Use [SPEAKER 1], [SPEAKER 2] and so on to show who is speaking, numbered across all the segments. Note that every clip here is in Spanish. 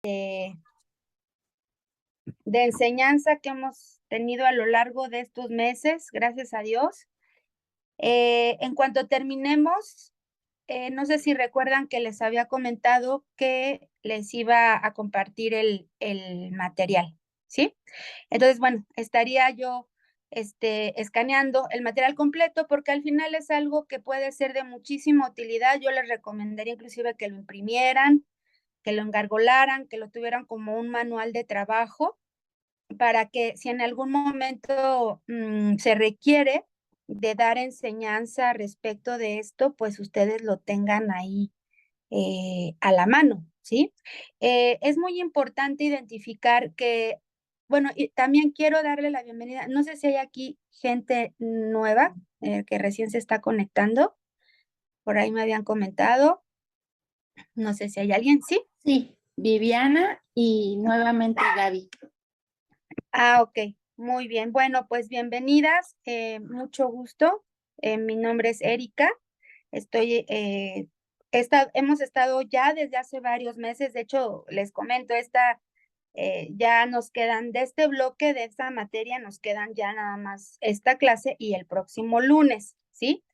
[SPEAKER 1] de enseñanza que hemos tenido a lo largo de estos meses, gracias a Dios. En cuanto terminemos, no sé si recuerdan que les había comentado que les iba a compartir el material, ¿sí? Entonces, bueno, estaría yo escaneando el material completo porque al final es algo que puede ser de muchísima utilidad. Yo les recomendaría inclusive que lo imprimieran, que lo engargolaran, que lo tuvieran como un manual de trabajo para que si en algún momento se requiere de dar enseñanza respecto de esto, pues ustedes lo tengan ahí a la mano, ¿sí? Es muy importante identificar que, bueno, y también quiero darle la bienvenida, no sé si hay aquí gente nueva que recién se está conectando, por ahí me habían comentado, no sé si hay alguien, ¿sí?
[SPEAKER 2] Sí, Viviana y nuevamente Gaby.
[SPEAKER 1] Ah, ok, muy bien. Bueno, pues bienvenidas, mucho gusto. Mi nombre es Erika. Hemos estado ya desde hace varios meses, de hecho, les comento, ya nos quedan de este bloque, de esta materia, nos quedan ya nada más esta clase y el próximo lunes, ¿sí?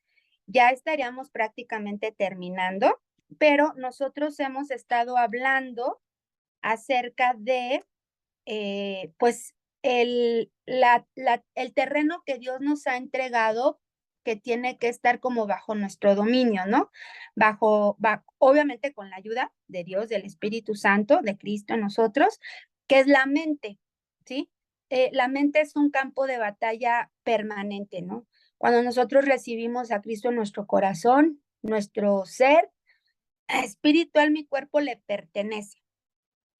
[SPEAKER 1] Ya estaríamos prácticamente terminando, pero nosotros hemos estado hablando acerca de pues el terreno que Dios nos ha entregado que tiene que estar como bajo nuestro dominio, ¿no? Obviamente con la ayuda de Dios, del Espíritu Santo, de Cristo en nosotros, que es la mente, ¿sí? La mente es un campo de batalla permanente, ¿no? Cuando nosotros recibimos a Cristo en nuestro corazón, nuestro ser espiritual, mi cuerpo le pertenece.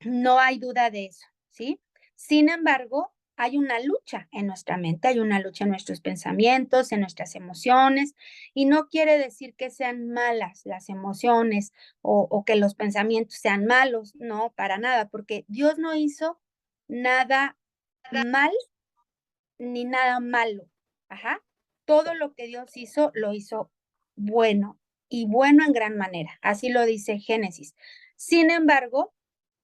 [SPEAKER 1] No hay duda de eso, ¿sí? Sin embargo, hay una lucha en nuestra mente, hay una lucha en nuestros pensamientos, en nuestras emociones, y no quiere decir que sean malas las emociones o que los pensamientos sean malos, no, para nada, porque Dios no hizo nada mal ni nada malo. Ajá. Todo lo que Dios hizo, lo hizo bueno y bueno en gran manera. Así lo dice Génesis. Sin embargo,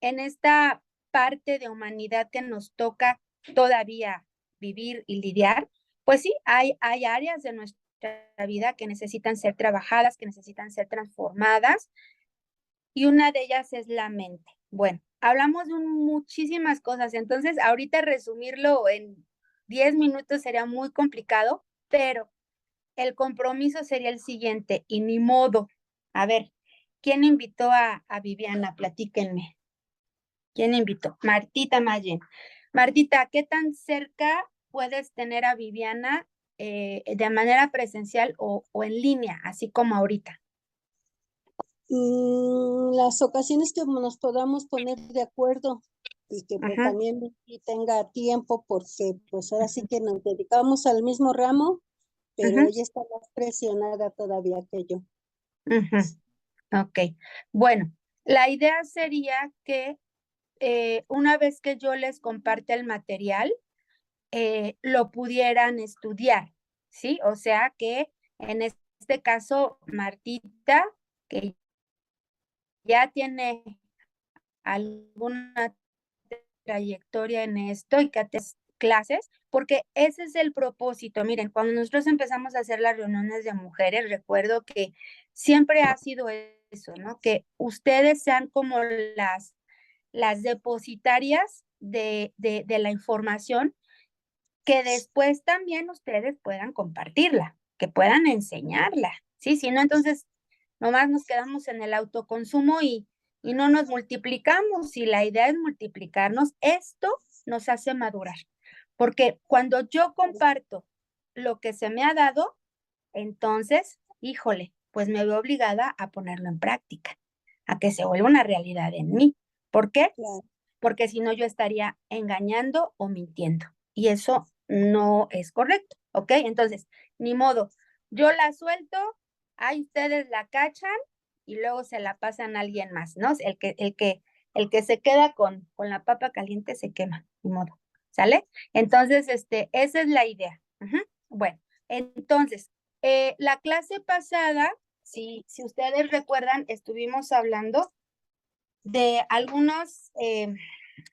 [SPEAKER 1] en esta parte de humanidad que nos toca todavía vivir y lidiar, pues sí, hay áreas de nuestra vida que necesitan ser trabajadas, que necesitan ser transformadas, y una de ellas es la mente. Bueno, hablamos de muchísimas cosas, entonces ahorita resumirlo en 10 minutos sería muy complicado, pero el compromiso sería el siguiente, y ni modo. A ver, ¿quién invitó a Viviana? Platíquenme. ¿Quién invitó? Martita Mayen. Martita, ¿qué tan cerca puedes tener a Viviana de manera presencial o en línea, así como ahorita?
[SPEAKER 3] Las ocasiones que nos podamos poner de acuerdo y que pues
[SPEAKER 1] Ajá.
[SPEAKER 3] también Vicky tenga tiempo porque pues ahora sí que nos dedicamos al mismo ramo, pero ella está más presionada todavía que yo.
[SPEAKER 1] Ok, bueno, la idea sería que una vez que yo les comparte el material, lo pudieran estudiar, ¿sí? O sea que en este caso, Martita, que ya tiene alguna trayectoria en esto y que haces clases, porque ese es el propósito. Miren, cuando nosotros empezamos a hacer las reuniones de mujeres, recuerdo que siempre ha sido eso, ¿no? Que ustedes sean como las depositarias de la información, que después también ustedes puedan compartirla, que puedan enseñarla, ¿sí? Si no, entonces nomás nos quedamos en el autoconsumo y no nos multiplicamos, y la idea es multiplicarnos. Esto nos hace madurar, porque cuando yo comparto lo que se me ha dado, entonces, híjole, pues me veo obligada a ponerlo en práctica, a que se vuelva una realidad en mí. ¿Por qué?
[SPEAKER 3] Claro.
[SPEAKER 1] Porque si no yo estaría engañando o mintiendo, y eso no es correcto, ¿ok? Entonces, ni modo, yo la suelto, ahí ustedes la cachan y luego se la pasan a alguien más, ¿no? El que se queda con la papa caliente se quema, ni modo, ¿sale? Entonces, esa es la idea. Bueno, entonces, la clase pasada, si ustedes recuerdan, estuvimos hablando de algunas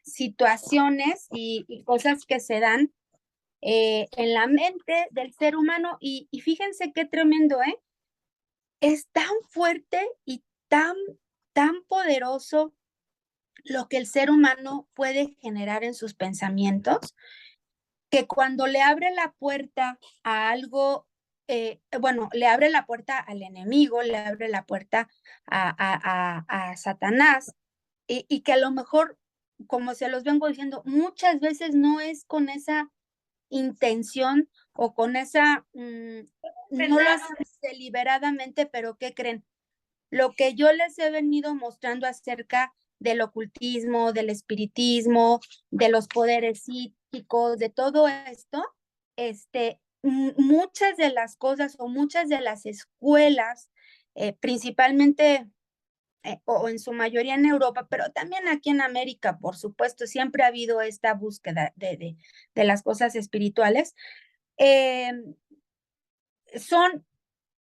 [SPEAKER 1] situaciones y cosas que se dan en la mente del ser humano y fíjense qué tremendo, ¿eh? Es tan fuerte y tan poderoso lo que el ser humano puede generar en sus pensamientos, que cuando le abre la puerta a algo, bueno, le abre la puerta al enemigo, le abre la puerta a Satanás, y que a lo mejor, como se los vengo diciendo, muchas veces no es con esa intención o con esa, no lo hacen deliberadamente, pero ¿qué creen? Lo que yo les he venido mostrando acerca del ocultismo, del espiritismo, de los poderes psíquicos, de todo esto, muchas de las cosas o muchas de las escuelas, principalmente o en su mayoría en Europa, pero también aquí en América, por supuesto, siempre ha habido esta búsqueda de las cosas espirituales, eh, son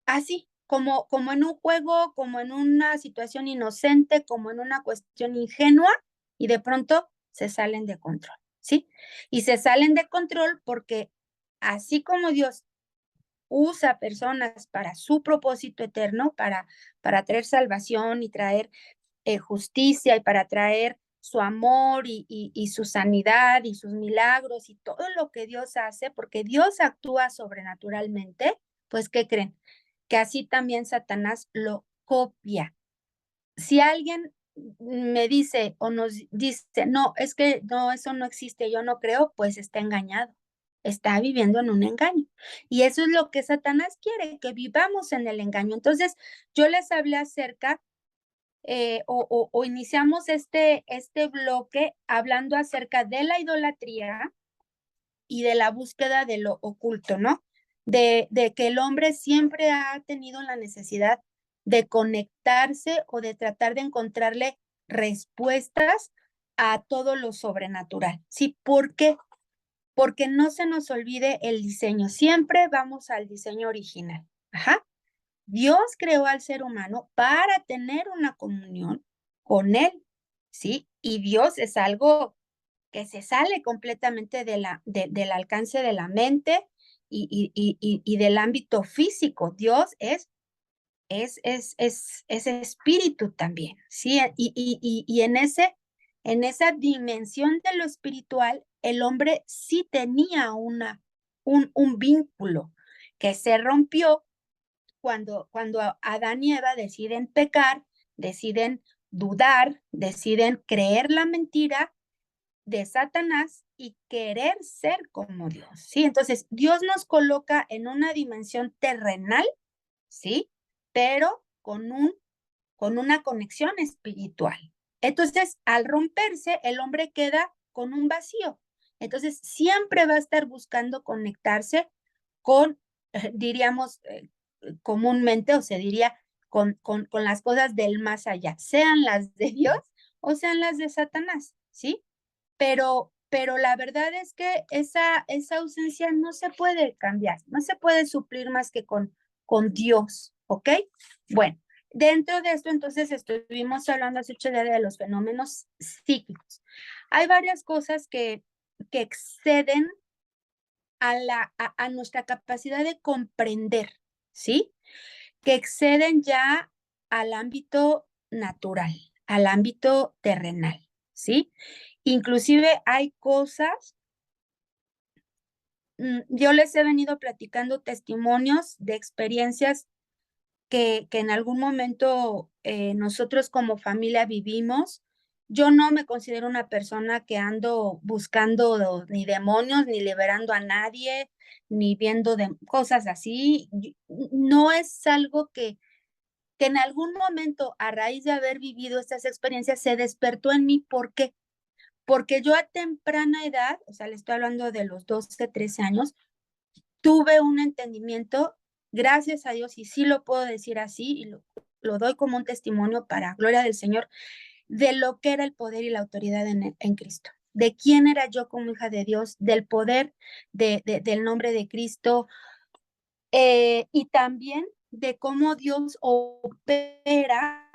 [SPEAKER 1] así, como en un juego, como en una situación inocente, como en una cuestión ingenua, y de pronto se salen de control, ¿sí? Y se salen de control porque así como Dios usa personas para su propósito eterno, para traer salvación y traer justicia y para traer su amor y su sanidad y sus milagros y todo lo que Dios hace, porque Dios actúa sobrenaturalmente, pues ¿qué creen? Que así también Satanás lo copia. Si alguien me dice o nos dice, no, es que no, eso no existe, yo no creo, pues está engañado, está viviendo en un engaño. Y eso es lo que Satanás quiere, que vivamos en el engaño. Entonces, yo les hablé acerca o iniciamos este bloque hablando acerca de la idolatría y de la búsqueda de lo oculto, ¿no? De que el hombre siempre ha tenido la necesidad de conectarse o de tratar de encontrarle respuestas a todo lo sobrenatural. ¿Sí? ¿Por qué? Porque no se nos olvide el diseño. Siempre vamos al diseño original. Ajá. Dios creó al ser humano para tener una comunión con él, ¿sí? Y Dios es algo que se sale completamente del alcance de la mente y del ámbito físico. Dios es espíritu también, ¿sí? Y en esa dimensión de lo espiritual, el hombre sí tenía un vínculo que se rompió cuando Adán y Eva deciden pecar, deciden dudar, deciden creer la mentira de Satanás y querer ser como Dios, ¿sí? Entonces, Dios nos coloca en una dimensión terrenal, ¿sí? Pero con una conexión espiritual. Entonces, al romperse, el hombre queda con un vacío. Entonces, siempre va a estar buscando conectarse con, diríamos, comúnmente, o se diría, con las cosas del más allá, sean las de Dios o sean las de Satanás, ¿sí? Pero la verdad es que esa ausencia no se puede cambiar, no se puede suplir más que con Dios, ¿ok? Bueno, dentro de esto entonces estuvimos hablando hace 8 días de los fenómenos psíquicos. Hay varias cosas que exceden a nuestra capacidad de comprender, ¿sí? Que exceden ya al ámbito natural, al ámbito terrenal, ¿sí? Inclusive hay cosas, yo les he venido platicando testimonios de experiencias que en algún momento nosotros como familia vivimos. Yo no me considero una persona que ando buscando ni demonios, ni liberando a nadie, ni viendo cosas así. No es algo que en algún momento, a raíz de haber vivido estas experiencias, se despertó en mí. ¿Por qué? Porque yo a temprana edad, o sea, le estoy hablando de los 12, 13 años, tuve un entendimiento, gracias a Dios, y sí lo puedo decir así, y lo doy como un testimonio para gloria del Señor, de lo que era el poder y la autoridad en Cristo, de quién era yo como hija de Dios, del poder del nombre de Cristo, y también de cómo Dios opera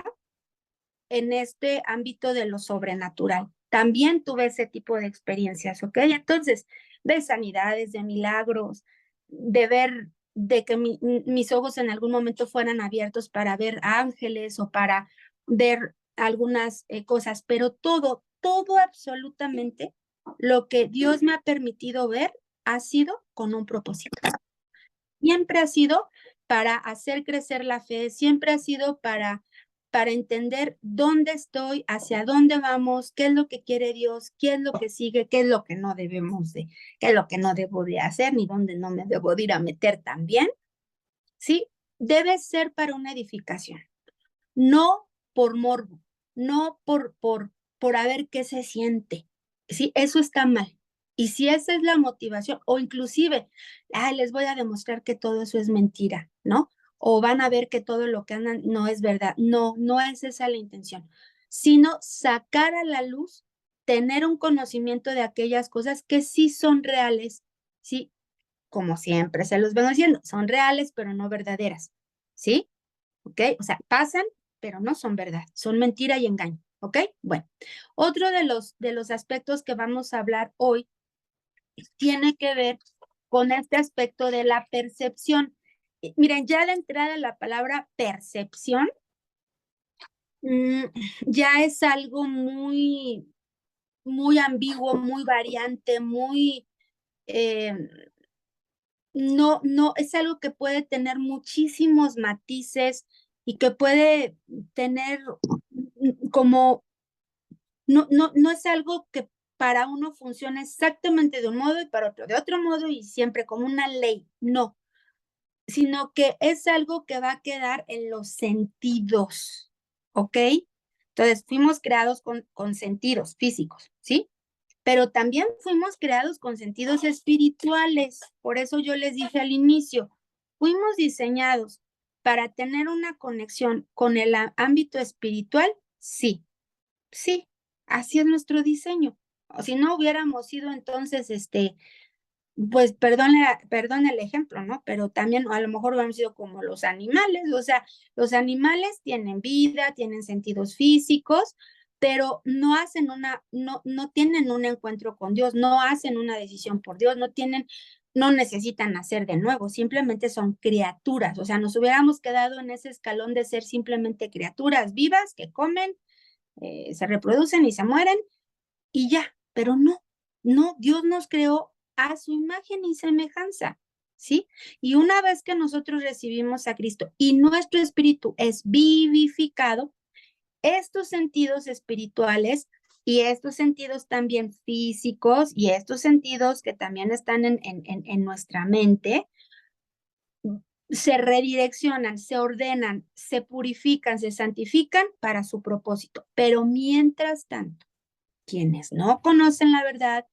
[SPEAKER 1] en este ámbito de lo sobrenatural. También tuve ese tipo de experiencias, ¿ok? Entonces, de sanidades, de milagros, de ver, de que mis ojos en algún momento fueran abiertos para ver ángeles o para ver algunas cosas, pero todo absolutamente lo que Dios me ha permitido ver ha sido con un propósito. Siempre ha sido para hacer crecer la fe, siempre ha sido para entender dónde estoy, hacia dónde vamos, qué es lo que quiere Dios, qué es lo que sigue, qué es lo que no debemos de, qué es lo que no debo de hacer, ni dónde no me debo de ir a meter también, ¿sí? Debe ser para una edificación, no por morbo, no por a ver qué se siente, ¿sí? Eso está mal. Y si esa es la motivación, o inclusive, les voy a demostrar que todo eso es mentira, ¿no? O van a ver que todo lo que andan no es verdad. No, no es esa la intención, sino sacar a la luz, tener un conocimiento de aquellas cosas que sí son reales, ¿sí? Como siempre se los vengo diciendo, son reales, pero no verdaderas, ¿sí? ¿Ok? O sea, pasan, pero no son verdad, son mentira y engaño, ¿ok? Bueno, otro de los aspectos que vamos a hablar hoy tiene que ver con este aspecto de la percepción. Miren, ya de entrada la palabra percepción ya es algo muy, muy ambiguo, muy variante, muy, no, es algo que puede tener muchísimos matices y que puede tener como, no es algo que para uno funcione exactamente de un modo y para otro de otro modo y siempre como una ley, no, sino que es algo que va a quedar en los sentidos, ¿ok? Entonces, fuimos creados con sentidos físicos, ¿sí? Pero también fuimos creados con sentidos espirituales. Por eso yo les dije al inicio, fuimos diseñados para tener una conexión con el ámbito espiritual, sí, sí, así es nuestro diseño. O si no hubiéramos sido entonces, pues perdone el ejemplo, ¿no? Pero también a lo mejor hubiéramos sido como los animales, o sea, los animales tienen vida, tienen sentidos físicos, pero no tienen un encuentro con Dios, no hacen una decisión por Dios, no necesitan nacer de nuevo, simplemente son criaturas, o sea, nos hubiéramos quedado en ese escalón de ser simplemente criaturas vivas que comen, se reproducen y se mueren y ya, pero no, Dios nos creó a su imagen y semejanza, ¿sí? Y una vez que nosotros recibimos a Cristo y nuestro espíritu es vivificado, estos sentidos espirituales y estos sentidos también físicos y estos sentidos que también están en nuestra mente, se redireccionan, se ordenan, se purifican, se santifican para su propósito. Pero mientras tanto, quienes no conocen la verdad,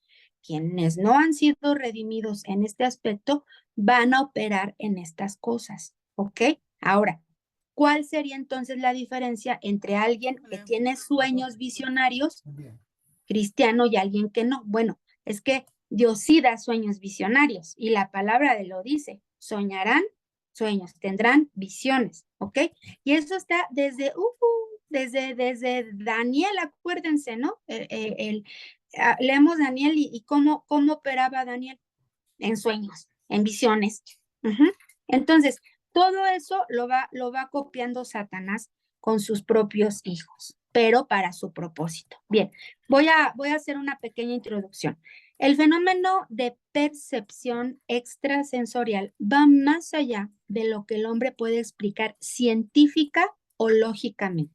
[SPEAKER 1] quienes no han sido redimidos en este aspecto, van a operar en estas cosas, ¿ok? Ahora, ¿cuál sería entonces la diferencia entre alguien que tiene sueños visionarios, cristiano, y alguien que no? Bueno, es que Dios sí da sueños visionarios y la palabra de lo dice, soñarán sueños, tendrán visiones, ¿ok? Y eso está desde Daniel, acuérdense, ¿no? Leemos Daniel y cómo operaba Daniel en sueños, en visiones. Entonces, todo eso lo va copiando Satanás con sus propios hijos, pero para su propósito. Bien, voy a hacer una pequeña introducción. El fenómeno de percepción extrasensorial va más allá de lo que el hombre puede explicar científica o lógicamente.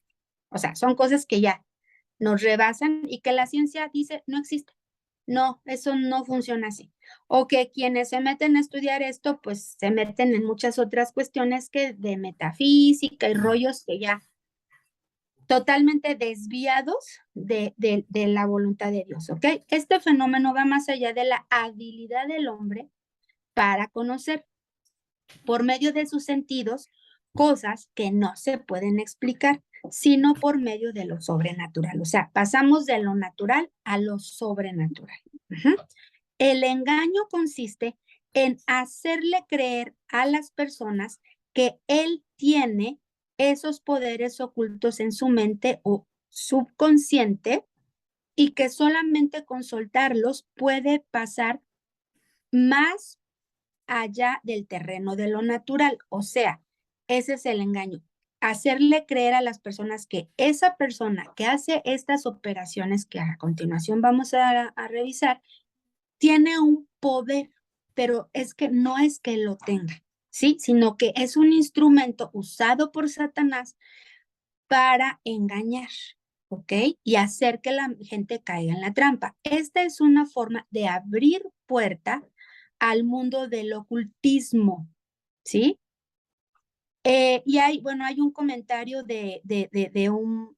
[SPEAKER 1] O sea, son cosas que ya nos rebasan y que la ciencia dice no existe. No, eso no funciona así. O que quienes se meten a estudiar esto, pues se meten en muchas otras cuestiones que de metafísica y rollos que ya totalmente desviados de la voluntad de Dios, ¿ok? Este fenómeno va más allá de la habilidad del hombre para conocer por medio de sus sentidos cosas que no se pueden explicar, sino por medio de lo sobrenatural. O sea, pasamos de lo natural a lo sobrenatural. El engaño consiste en hacerle creer a las personas que él tiene esos poderes ocultos en su mente o subconsciente y que solamente con soltarlos puede pasar más allá del terreno de lo natural. O sea, ese es el engaño. Hacerle creer a las personas que esa persona que hace estas operaciones que a continuación vamos a revisar, tiene un poder, pero es que no es que lo tenga, ¿sí? Sino que es un instrumento usado por Satanás para engañar, ¿ok? Y hacer que la gente caiga en la trampa. Esta es una forma de abrir puerta al mundo del ocultismo, ¿sí? Y bueno, hay un comentario de un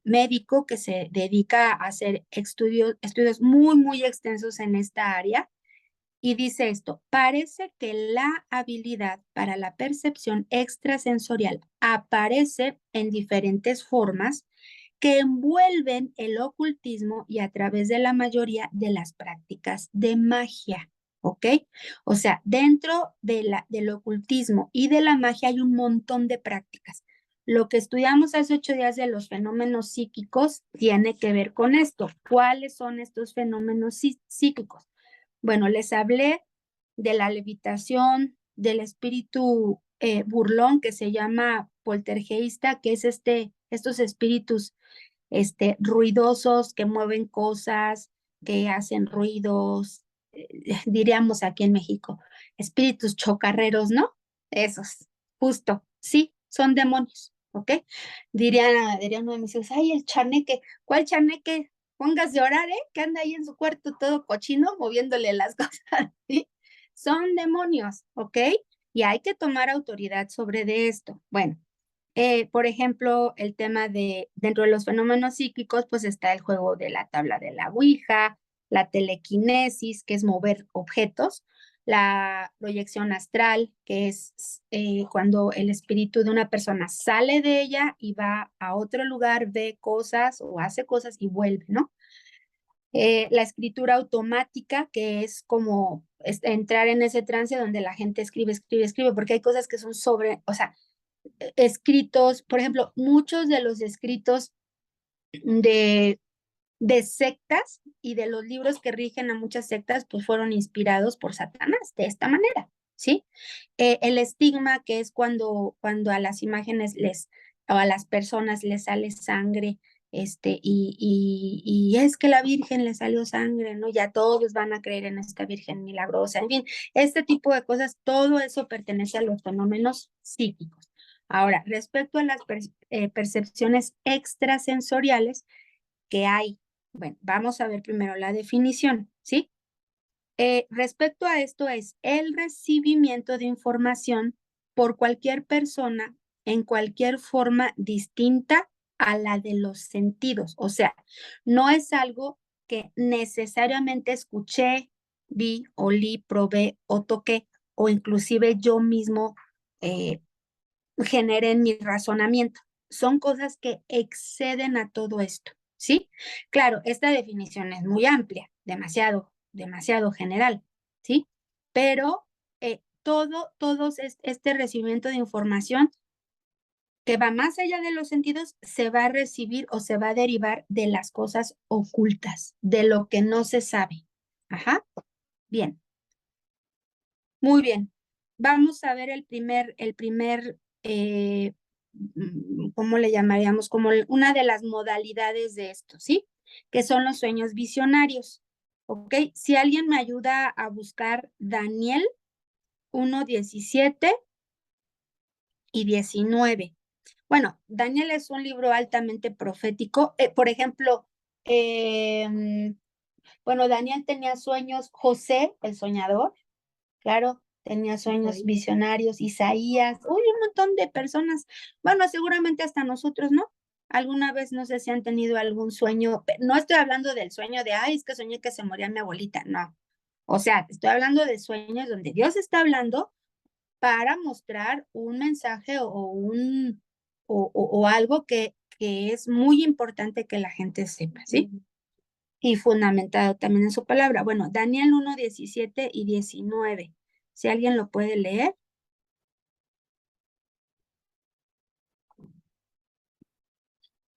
[SPEAKER 1] médico que se dedica a hacer estudios muy extensos en esta área y dice esto: parece que la habilidad para la percepción extrasensorial aparece en diferentes formas que envuelven el ocultismo y a través de la mayoría de las prácticas de magia, ¿ok? O sea, dentro del ocultismo y de la magia hay un montón de prácticas. Lo que estudiamos hace 8 días de los fenómenos psíquicos tiene que ver con esto. ¿Cuáles son estos fenómenos psíquicos? Bueno, les hablé de la levitación, del espíritu burlón que se llama poltergeista, que es estos espíritus ruidosos que mueven cosas, que hacen ruidos, diríamos aquí en México, espíritus chocarreros, ¿no? Esos, justo, sí, son demonios, ¿ok? Diría uno de mis hijos: ay, el chaneque, ¿cuál chaneque? Póngase a orar, ¿eh? Que anda ahí en su cuarto todo cochino moviéndole las cosas, ¿sí? Son demonios, ¿ok? Y hay que tomar autoridad sobre de esto. Bueno, por ejemplo, el tema dentro de los fenómenos psíquicos, pues está el juego de la tabla de la Ouija, la telequinesis, que es mover objetos, la proyección astral, que es cuando el espíritu de una persona sale de ella y va a otro lugar, ve cosas o hace cosas y vuelve, ¿no? La escritura automática, que es como entrar en ese trance donde la gente escribe, porque hay cosas que son o sea, escritos, por ejemplo, muchos de los escritos de, de sectas y de los libros que rigen a muchas sectas, pues fueron inspirados por Satanás de esta manera, ¿sí? El estigma, que es cuando a las imágenes o a las personas les sale sangre, y es que la Virgen le salió sangre, ¿no? Ya todos van a creer en esta Virgen milagrosa, en fin, este tipo de cosas, todo eso pertenece a los fenómenos psíquicos. Ahora, respecto a las percepciones extrasensoriales que hay, bueno, vamos a ver primero la definición, ¿sí? Respecto a esto es el recibimiento de información por cualquier persona en cualquier forma distinta a la de los sentidos. O sea, no es algo que necesariamente escuché, vi, olí, probé o toqué, o inclusive yo mismo generé en mi razonamiento. Son cosas que exceden a todo esto, ¿sí? Claro, esta definición es muy amplia, demasiado general, ¿sí? Pero este recibimiento de información que va más allá de los sentidos se va a recibir o se va a derivar de las cosas ocultas, de lo que no se sabe. Ajá, bien, muy bien. Vamos a ver ¿cómo le llamaríamos? Como una de las modalidades de esto, ¿sí? Que son los sueños visionarios. ¿Ok? Si alguien me ayuda a buscar Daniel 1:17 y 19. Bueno, Daniel es un libro altamente profético. Por ejemplo, bueno, Daniel tenía sueños, José, el soñador, claro, tenía sueños visionarios, Isaías, uy, un montón de personas. Bueno, seguramente hasta nosotros, ¿no? Alguna vez no sé si han tenido algún sueño, no estoy hablando del sueño de, ay, es que soñé que se moría mi abuelita, no. O sea, estoy hablando de sueños donde Dios está hablando para mostrar un mensaje o algo que es muy importante que la gente sepa, ¿sí? Y fundamentado también en su palabra. Bueno, Daniel 1:17 y 19. Si alguien lo puede leer.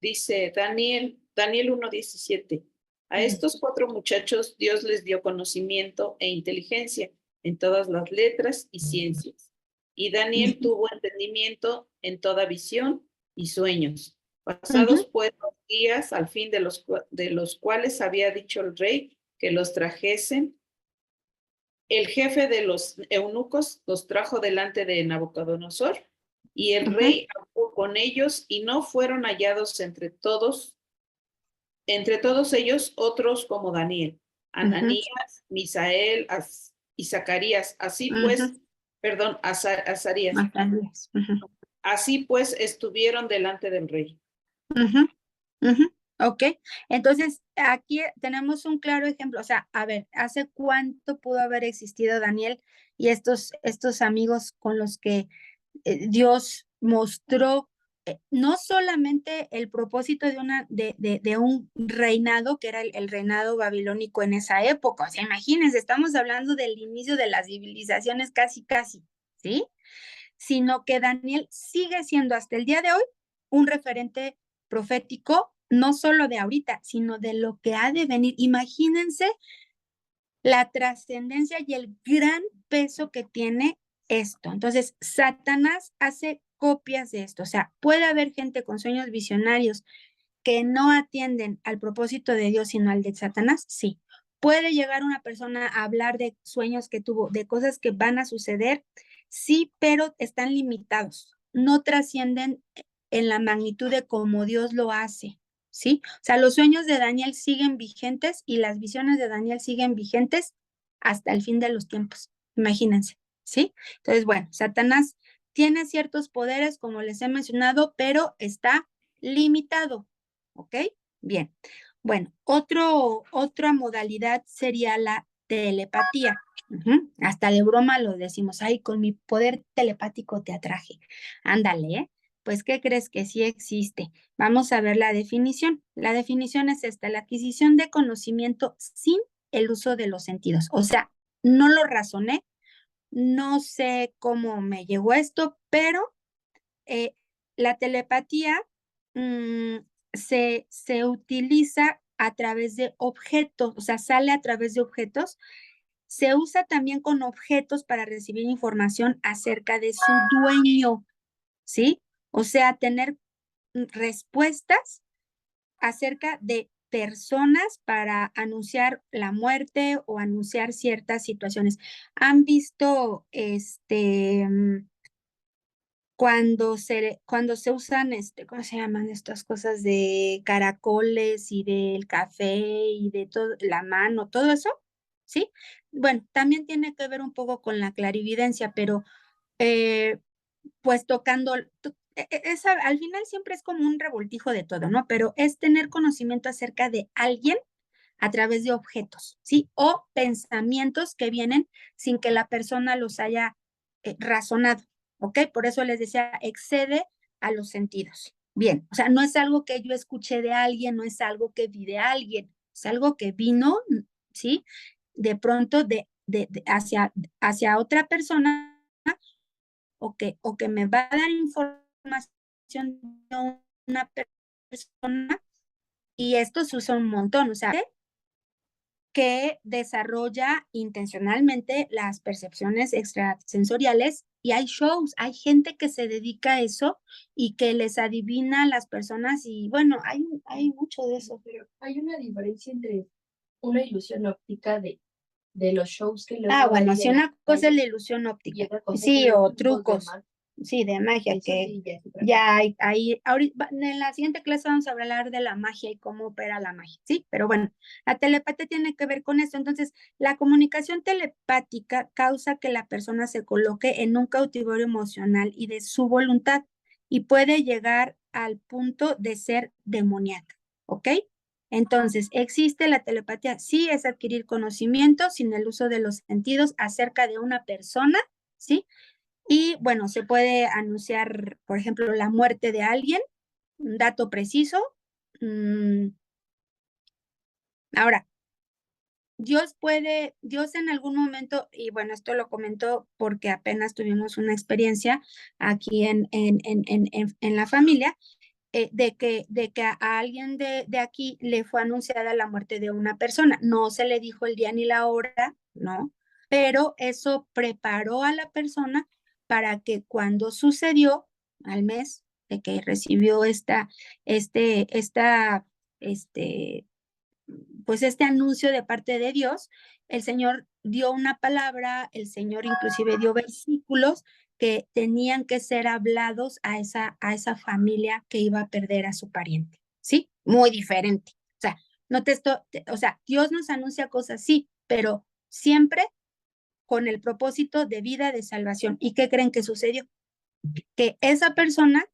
[SPEAKER 4] Dice Daniel 1:17. A estos 4 muchachos Dios les dio conocimiento e inteligencia en todas las letras y ciencias. Y Daniel tuvo entendimiento en toda visión y sueños. Pasados pues los días, al fin de los cuales había dicho el rey que los trajesen, el jefe de los eunucos los trajo delante de Nabucodonosor, y el rey habló con ellos, y no fueron hallados entre todos ellos otros como Daniel, Ananías, Misael y Zacarías. Así pues, perdón, Azarías. Así pues estuvieron delante del rey.
[SPEAKER 1] Ok, entonces aquí tenemos un claro ejemplo, o sea, a ver, ¿hace cuánto pudo haber existido Daniel y estos amigos con los que Dios mostró no solamente el propósito de un reinado, que era el reinado babilónico en esa época? O sea, imagínense, estamos hablando del inicio de las civilizaciones casi, ¿sí? Sino que Daniel sigue siendo hasta el día de hoy un referente profético, no solo de ahorita, sino de lo que ha de venir. Imagínense la trascendencia y el gran peso que tiene esto. Entonces, Satanás hace copias de esto. O sea, puede haber gente con sueños visionarios que no atienden al propósito de Dios, sino al de Satanás, sí. Puede llegar una persona a hablar de sueños que tuvo, de cosas que van a suceder, sí, pero están limitados, no trascienden en la magnitud de cómo Dios lo hace, ¿sí? O sea, los sueños de Daniel siguen vigentes y las visiones de Daniel siguen vigentes hasta el fin de los tiempos, imagínense, ¿sí? Entonces, bueno, Satanás tiene ciertos poderes, como les he mencionado, pero está limitado, ¿ok? Bien. Bueno, otra modalidad sería la telepatía. Hasta de broma lo decimos, ay, con mi poder telepático te atraje. Ándale, ¿eh? Pues, ¿qué crees que sí existe? Vamos a ver la definición. La definición es esta: la adquisición de conocimiento sin el uso de los sentidos. O sea, no lo razoné, no sé cómo me llegó esto, pero la telepatía se utiliza a través de objetos, o sea, sale a través de objetos. Se usa también con objetos para recibir información acerca de su dueño, ¿sí? O sea, tener respuestas acerca de personas para anunciar la muerte o anunciar ciertas situaciones. ¿Han visto cuando se usan, ¿cómo se llaman estas cosas de caracoles y del café y de todo, la mano, todo eso? ¿Sí? Bueno, también tiene que ver un poco con la clarividencia, pero pues tocando, al final siempre es como un revoltijo de todo, ¿no? Pero es tener conocimiento acerca de alguien a través de objetos, ¿sí? O pensamientos que vienen sin que la persona los haya razonado, ¿ok? Por eso les decía, excede a los sentidos. Bien, o sea, no es algo que yo escuché de alguien, no es algo que vi de alguien, es algo que vino, ¿sí? De pronto hacia otra persona o que me va a dar información de una persona, y esto se usa un montón, o sea, que desarrolla intencionalmente las percepciones extrasensoriales, y hay shows, hay gente que se dedica a eso y que les adivina a las personas, y bueno, hay mucho de eso.
[SPEAKER 2] Pero hay una diferencia entre una ilusión óptica de los shows que luego
[SPEAKER 1] Bueno,
[SPEAKER 2] hay
[SPEAKER 1] si
[SPEAKER 2] en la
[SPEAKER 1] una cosa es
[SPEAKER 2] calle,
[SPEAKER 1] la ilusión
[SPEAKER 2] y
[SPEAKER 1] óptica,
[SPEAKER 2] otra cosa
[SPEAKER 1] sí,
[SPEAKER 2] son
[SPEAKER 1] o
[SPEAKER 2] los trucos de
[SPEAKER 1] trucos,
[SPEAKER 2] magia.
[SPEAKER 1] sí, de magia,
[SPEAKER 2] Eso
[SPEAKER 1] que
[SPEAKER 2] sí, ya es otra cosa.
[SPEAKER 1] ya hay, ahorita, en la siguiente clase vamos a hablar de la magia y cómo opera la magia, ¿sí? Pero bueno, la telepatía tiene que ver con esto. Entonces, la comunicación telepática causa que la persona se coloque en un cautiverio emocional y de su voluntad, y puede llegar al punto de ser demoníaca, ¿ok? Entonces, ¿existe la telepatía? Sí, es adquirir conocimiento sin el uso de los sentidos acerca de una persona, ¿sí? Y bueno, se puede anunciar, por ejemplo, la muerte de alguien, un dato preciso. Ahora, Dios en algún momento, y bueno, esto lo comento porque apenas tuvimos una experiencia aquí en la familia, de que a alguien de aquí le fue anunciada la muerte de una persona. No se le dijo el día ni la hora, ¿no? Pero eso preparó a la persona para que cuando sucedió, al mes de que recibió pues este anuncio de parte de Dios, el Señor dio una palabra, el Señor inclusive dio versículos que tenían que ser hablados a esa familia que iba a perder a su pariente, ¿sí? Muy diferente. O sea, no o sea, Dios nos anuncia cosas, sí, pero siempre con el propósito de vida, de salvación. ¿Y qué creen que sucedió? Que esa persona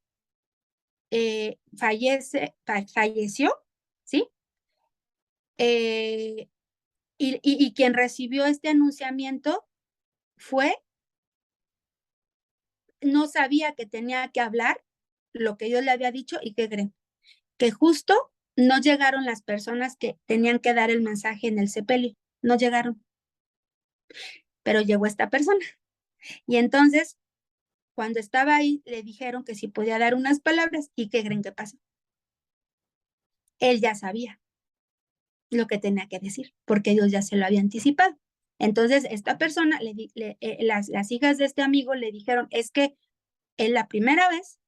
[SPEAKER 1] falleció, ¿sí? Y quien recibió este anunciamiento no sabía que tenía que hablar lo que Dios le había dicho y ¿qué creen? Que justo no llegaron las personas que tenían que dar el mensaje en el sepelio, no llegaron, pero llegó esta persona. Y entonces, cuando estaba ahí, le dijeron que si podía dar unas palabras y ¿qué creen que pasó? Él ya sabía lo que tenía que decir, porque Dios ya se lo había anticipado. Entonces, esta persona, las hijas de este amigo le dijeron, es que es la primera vez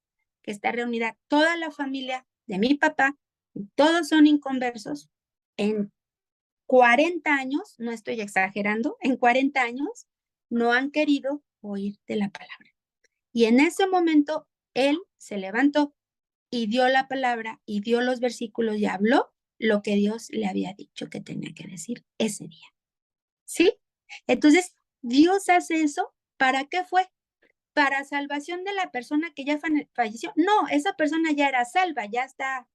[SPEAKER 1] que está reunida toda la familia de mi papá, todos son inconversos, en 40 años, no estoy exagerando, en 40 años no han querido oír de la palabra. Y en ese momento, él se levantó y dio la palabra y dio los versículos y habló lo que Dios le había dicho que tenía que decir ese día. ¿Sí? Entonces, Dios hace eso, ¿para qué fue? Para salvación de la persona que ya falleció. No, esa persona ya era salva, ya está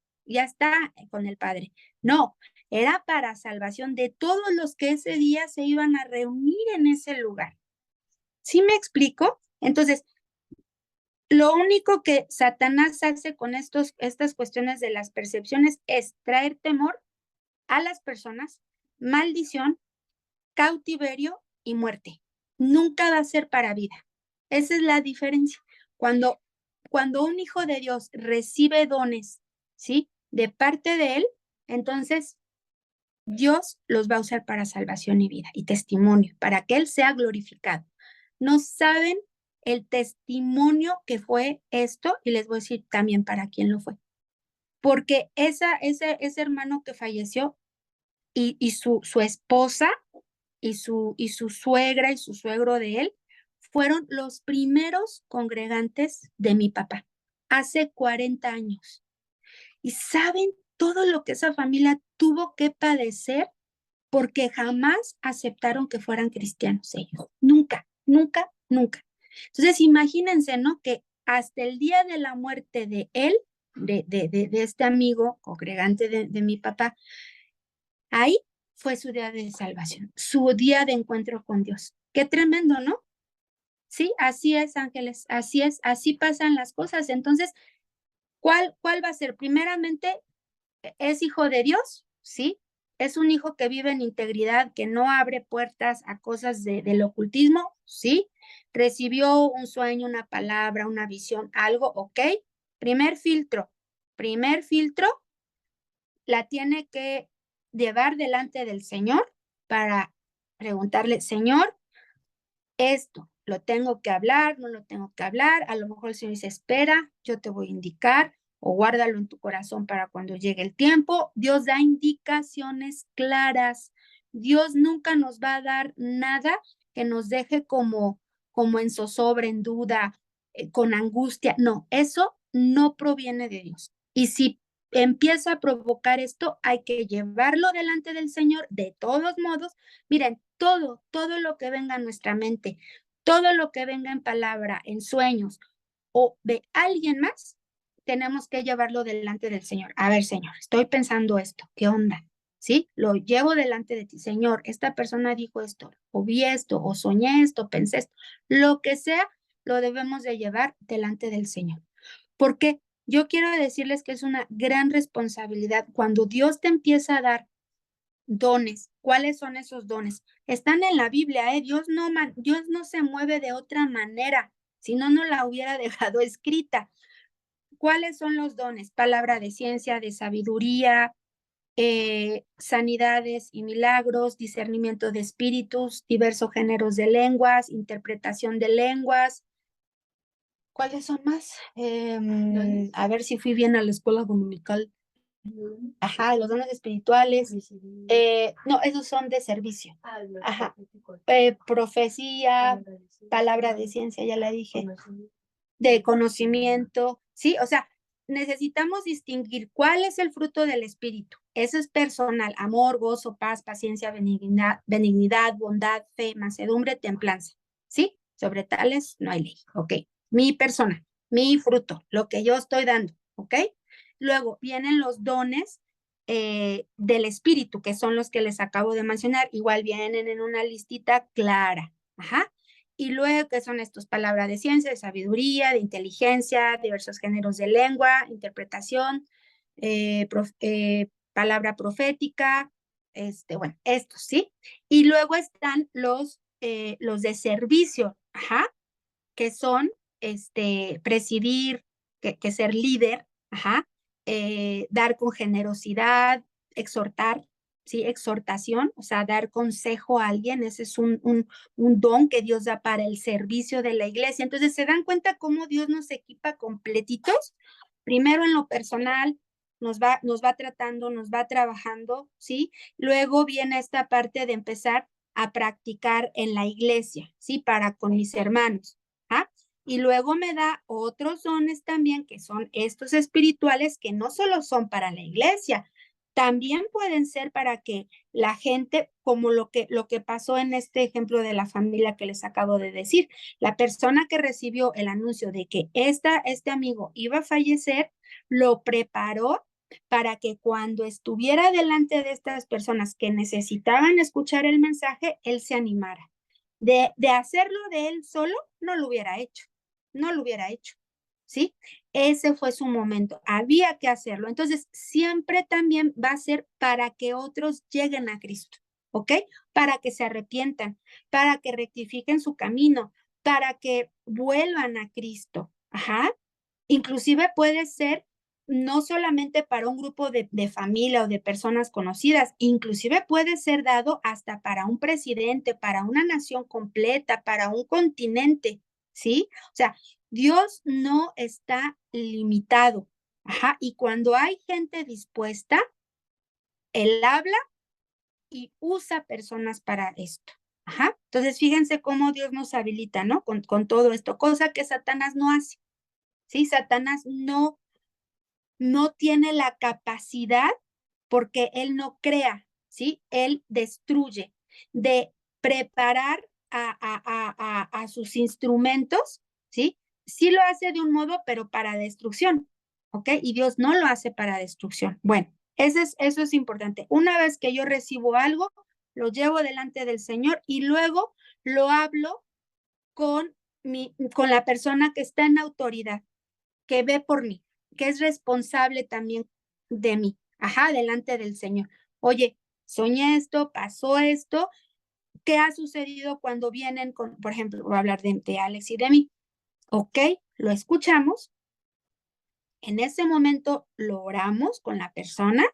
[SPEAKER 1] con el Padre. No, era para salvación de todos los que ese día se iban a reunir en ese lugar. ¿Sí me explico? Entonces, lo único que Satanás hace con estas cuestiones de las percepciones es traer temor a las personas, maldición, cautiverio y muerte. Nunca va a ser para vida. Esa es la diferencia. Cuando un hijo de Dios recibe dones, ¿sí? De parte de él, entonces Dios los va a usar para salvación y vida y testimonio, para que él sea glorificado. No saben el testimonio que fue esto, y les voy a decir también para quién lo fue. Porque ese hermano que falleció y su esposa y su suegra y su suegro de él fueron los primeros congregantes de mi papá hace 40 años. Y saben todo lo que esa familia tuvo que padecer porque jamás aceptaron que fueran cristianos ellos. Nunca, nunca, nunca. Entonces, imagínense, ¿no? Que hasta el día de la muerte de él, de este amigo congregante de mi papá, ahí fue su día de salvación, su día de encuentro con Dios. Qué tremendo, ¿no? Sí, así es, ángeles, así es, así pasan las cosas. Entonces, ¿cuál va a ser? Primeramente, ¿es hijo de Dios? Sí. ¿Es un hijo que vive en integridad, que no abre puertas a cosas del ocultismo? Sí. ¿Recibió un sueño, una palabra, una visión, algo? Ok. Primer filtro, la tiene que llevar delante del Señor para preguntarle, Señor, esto lo tengo que hablar, no lo tengo que hablar. A lo mejor el Señor dice, espera, yo te voy a indicar, o guárdalo en tu corazón para cuando llegue el tiempo. Dios da indicaciones claras. Dios nunca nos va a dar nada que nos deje como en zozobra, en duda, con angustia. No, eso no proviene de Dios. Y si empieza a provocar esto, hay que llevarlo delante del Señor de todos modos. Miren, todo lo que venga a nuestra mente, todo lo que venga en palabra, en sueños o de alguien más, tenemos que llevarlo delante del Señor. A ver, Señor, estoy pensando esto, ¿qué onda? ¿Sí? Lo llevo delante de ti, Señor, esta persona dijo esto, o vi esto, o soñé esto, pensé esto, lo que sea, lo debemos de llevar delante del Señor. Porque yo quiero decirles que es una gran responsabilidad cuando Dios te empieza a dar dones. ¿Cuáles son esos dones? Están en la Biblia, ¿eh? Dios no se mueve de otra manera, si no, no la hubiera dejado escrita. ¿Cuáles son los dones? Palabra de ciencia, de sabiduría, sanidades y milagros, discernimiento de espíritus, diversos géneros de lenguas, interpretación de lenguas. ¿Cuáles son más? A ver si fui bien a la escuela dominical. Ajá, los dones espirituales. No, esos son de servicio. Ajá. Profecía, palabra de ciencia, ya la dije. De conocimiento, ¿sí? O sea, necesitamos distinguir cuál es el fruto del espíritu. Eso es personal: amor, gozo, paz, paciencia, benignidad, bondad, fe, mansedumbre, templanza, ¿sí? Sobre tales no hay ley, ¿ok? Mi persona, mi fruto, lo que yo estoy dando, ¿ok? Luego vienen los dones del espíritu, que son los que les acabo de mencionar. Igual vienen en una listita clara, ajá. Y luego, ¿qué son estos? Palabra de ciencia, de sabiduría, de inteligencia, diversos géneros de lengua, interpretación, palabra profética, bueno, estos, ¿sí? Y luego están los de servicio, ajá, que son presidir, que ser líder, ajá, dar con generosidad, exhortar, ¿sí? Exhortación, o sea, dar consejo a alguien. Ese es un don que Dios da para el servicio de la iglesia. Entonces, ¿se dan cuenta cómo Dios nos equipa completitos? Primero en lo personal, nos va tratando, nos va trabajando, ¿sí? Luego viene esta parte de empezar a practicar en la iglesia, ¿sí? Para con mis hermanos. ¿Ah? Y luego me da otros dones también, que son estos espirituales, que no solo son para la iglesia, también pueden ser para que la gente, como lo que pasó en este ejemplo de la familia que les acabo de decir, la persona que recibió el anuncio de que este amigo iba a fallecer, lo preparó para que cuando estuviera delante de estas personas que necesitaban escuchar el mensaje, él se animara. De hacerlo de él solo, no lo hubiera hecho, ¿sí? Ese fue su momento, había que hacerlo. Entonces, siempre también va a ser para que otros lleguen a Cristo, ¿ok? Para que se arrepientan, para que rectifiquen su camino, para que vuelvan a Cristo, ajá. Inclusive puede ser no solamente para un grupo de familia o de personas conocidas, inclusive puede ser dado hasta para un presidente, para una nación completa, para un continente, ¿sí? O sea, Dios no está limitado, ajá, y cuando hay gente dispuesta, Él habla y usa personas para esto, ajá. Entonces, fíjense cómo Dios nos habilita, ¿no? Con todo esto, cosa que Satanás no hace, ¿sí? Satanás no tiene la capacidad, porque él no crea, ¿sí? Él destruye, de preparar a sus instrumentos, ¿sí? Sí lo hace de un modo, pero para destrucción, ¿ok? Y Dios no lo hace para destrucción. Bueno, eso es importante. Una vez que yo recibo algo, lo llevo delante del Señor y luego lo hablo con la persona que está en autoridad, que ve por mí, que es responsable también de mí, ajá, delante del Señor. Oye, soñé esto, pasó esto, ¿qué ha sucedido cuando vienen con, por ejemplo, voy a hablar de Alex y de mí? Ok, lo escuchamos, en ese momento lo oramos con la persona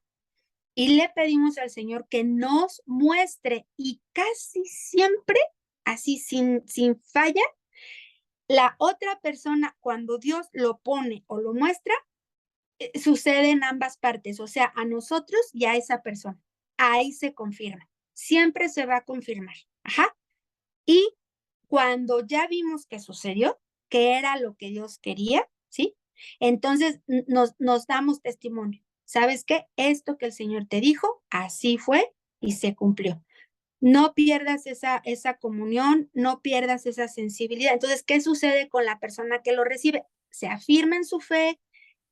[SPEAKER 1] y le pedimos al Señor que nos muestre, y casi siempre, así sin falla, la otra persona, cuando Dios lo pone o lo muestra, sucede en ambas partes, o sea, a nosotros y a esa persona. Ahí se confirma. Siempre se va a confirmar. Ajá. Y cuando ya vimos que sucedió, que era lo que Dios quería, ¿sí? Entonces nos damos testimonio. ¿Sabes qué? Esto que el Señor te dijo, así fue y se cumplió. No pierdas esa comunión, no pierdas esa sensibilidad. Entonces, ¿qué sucede con la persona que lo recibe? Se afirma en su fe,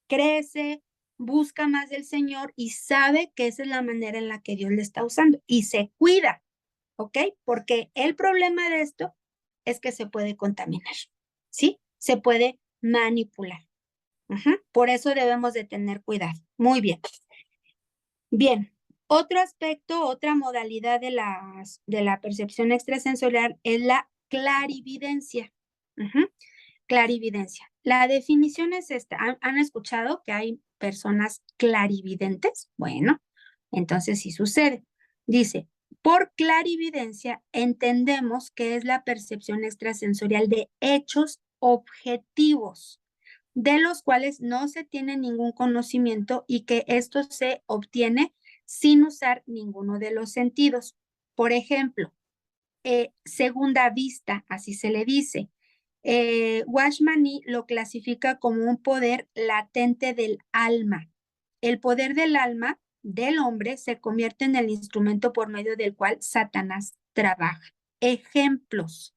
[SPEAKER 1] crece, busca más del Señor y sabe que esa es la manera en la que Dios le está usando y se cuida, ¿ok? Porque el problema de esto es que se puede contaminar, ¿sí? Se puede manipular. Por eso debemos de tener cuidado. Muy bien. Bien, otro aspecto, otra modalidad de la percepción extrasensorial es la clarividencia. Clarividencia. La definición es esta. ¿Han escuchado que hay personas clarividentes? Bueno, entonces sí sucede. Dice, por clarividencia entendemos que es la percepción extrasensorial de hechos objetivos, de los cuales no se tiene ningún conocimiento y que esto se obtiene sin usar ninguno de los sentidos. Por ejemplo, segunda vista, así se le dice. Washmani lo clasifica como un poder latente del alma. El poder del alma del hombre se convierte en el instrumento por medio del cual Satanás trabaja. Ejemplos.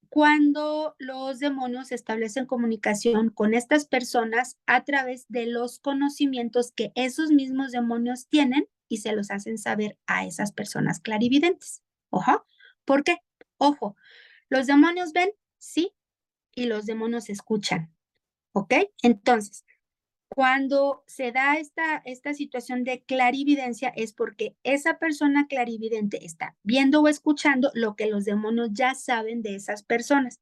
[SPEAKER 1] Cuando los demonios establecen comunicación con estas personas a través de los conocimientos que esos mismos demonios tienen y se los hacen saber a esas personas clarividentes. Ojo, ¿por qué? Ojo, los demonios ven, sí, y los demonios escuchan, ¿ok? Entonces, cuando se da esta situación de clarividencia es porque esa persona clarividente está viendo o escuchando lo que los demonios ya saben de esas personas.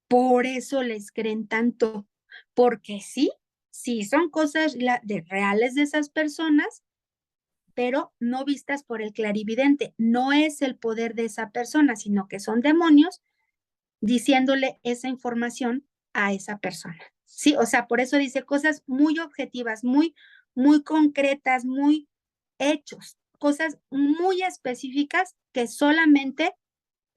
[SPEAKER 1] Por eso les creen tanto, porque sí son cosas reales de esas personas, pero no vistas por el clarividente. No es el poder de esa persona, sino que son demonios diciéndole esa información a esa persona. Sí, o sea, por eso dice cosas muy objetivas, muy concretas, muy hechos, cosas muy específicas que solamente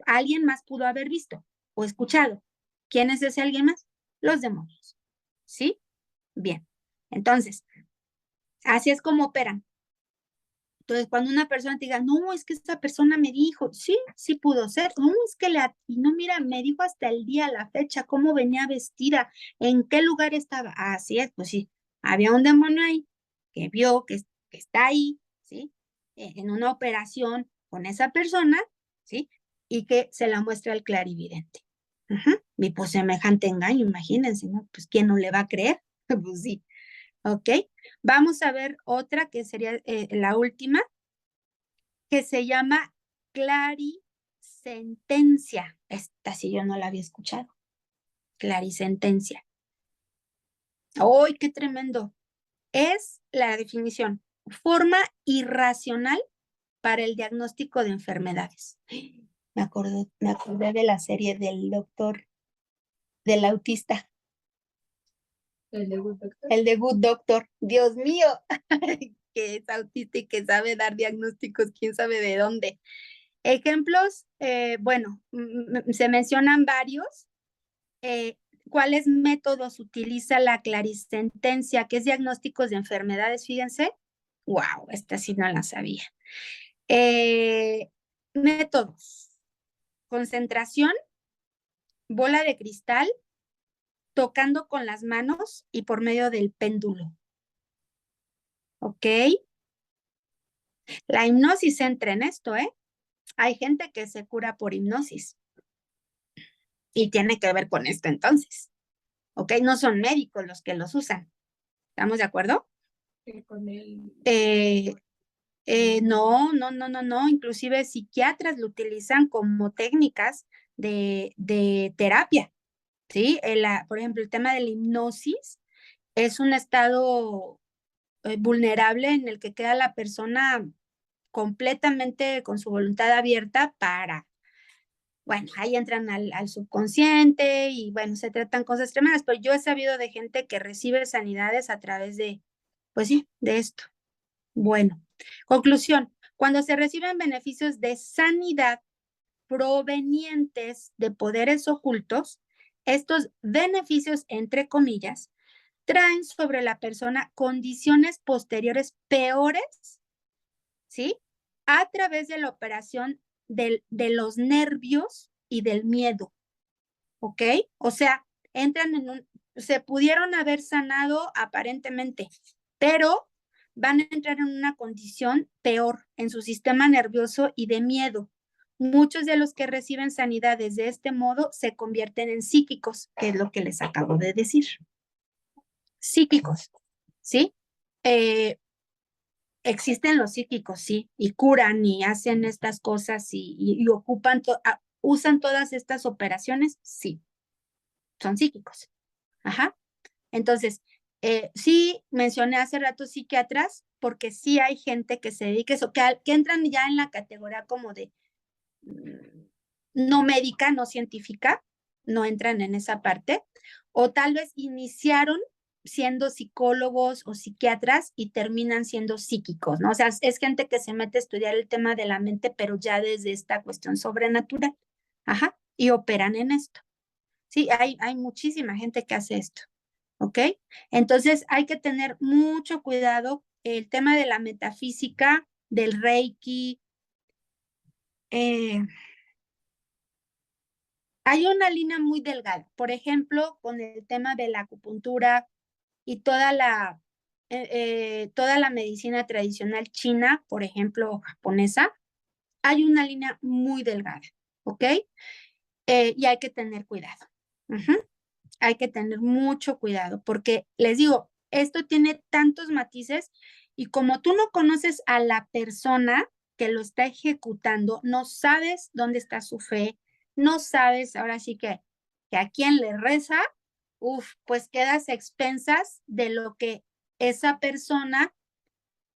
[SPEAKER 1] alguien más pudo haber visto o escuchado. ¿Quién es ese alguien más? Los demonios. ¿Sí? Bien. Entonces, así es como operan. Entonces, cuando una persona te diga, no, es que esa persona me dijo, sí pudo ser, no, es que no, mira, me dijo hasta el día, la fecha, cómo venía vestida, en qué lugar estaba. Así es, pues sí, había un demonio ahí que vio que está ahí, ¿sí? En una operación con esa persona, ¿sí? Y que se la muestra al clarividente. Y pues semejante engaño, imagínense, ¿no? Pues ¿quién no le va a creer? Pues sí. ¿Ok? Vamos a ver otra que sería la última, que se llama clarisentencia. Esta sí yo no la había escuchado. Clarisentencia. ¡Ay, qué tremendo! Es la definición. Forma irracional para el diagnóstico de enfermedades. Me acordé de la serie del doctor, del autista.
[SPEAKER 2] El de Good Doctor.
[SPEAKER 1] El de Good Doctor. Dios mío, que es autista y que sabe dar diagnósticos, quién sabe de dónde. Ejemplos, bueno, se mencionan varios. ¿Cuáles métodos utiliza la clarisentencia? ¿Qué es diagnósticos de enfermedades? Fíjense. Wow, esta sí no la sabía. Métodos. Concentración, bola de cristal, tocando con las manos y por medio del péndulo. ¿Ok? La hipnosis entra en esto, ¿eh? Hay gente que se cura por hipnosis y tiene que ver con esto entonces. ¿Ok? No son médicos los que los usan. ¿Estamos de acuerdo?
[SPEAKER 2] Con el...
[SPEAKER 1] No. Inclusive psiquiatras lo utilizan como técnicas de terapia. ¿Sí? Por ejemplo, el tema de la hipnosis es un estado vulnerable en el que queda la persona completamente con su voluntad abierta bueno, ahí entran al subconsciente y bueno, se tratan cosas tremendas, pero yo he sabido de gente que recibe sanidades a través pues sí, de esto. Bueno, conclusión, cuando se reciben beneficios de sanidad provenientes de poderes ocultos, estos beneficios, entre comillas, traen sobre la persona condiciones posteriores peores, ¿sí? A través de la operación de los nervios y del miedo, ¿ok? O sea, se pudieron haber sanado aparentemente, pero van a entrar en una condición peor en su sistema nervioso y de miedo. Muchos de los que reciben sanidades de este modo se convierten en psíquicos, que es lo que les acabo de decir. Psíquicos, ¿sí? Existen los psíquicos, sí, y curan y hacen estas cosas y usan todas estas operaciones, sí. son psíquicos. Ajá. Entonces, sí mencioné hace rato psiquiatras, porque sí hay gente que se dedica a eso, que entran ya en la categoría como de no médica, no científica, no entran en esa parte, o tal vez iniciaron siendo psicólogos o psiquiatras y terminan siendo psíquicos, ¿no? O sea, es gente que se mete a estudiar el tema de la mente, pero ya desde esta cuestión sobrenatural, ajá, y operan en esto. Sí, hay muchísima gente que hace esto, ¿ok? Entonces hay que tener mucho cuidado. El tema de la metafísica, del Reiki, hay una línea muy delgada. Por ejemplo, con el tema de la acupuntura y toda la medicina tradicional china, por ejemplo, japonesa, hay una línea muy delgada, ¿ok? Y hay que tener cuidado. Ujú. Hay que tener mucho cuidado porque les digo, esto tiene tantos matices y como tú no conoces a la persona que lo está ejecutando, no sabes dónde está su fe, no sabes ahora sí que a quién le reza, pues quedas a expensas de lo que esa persona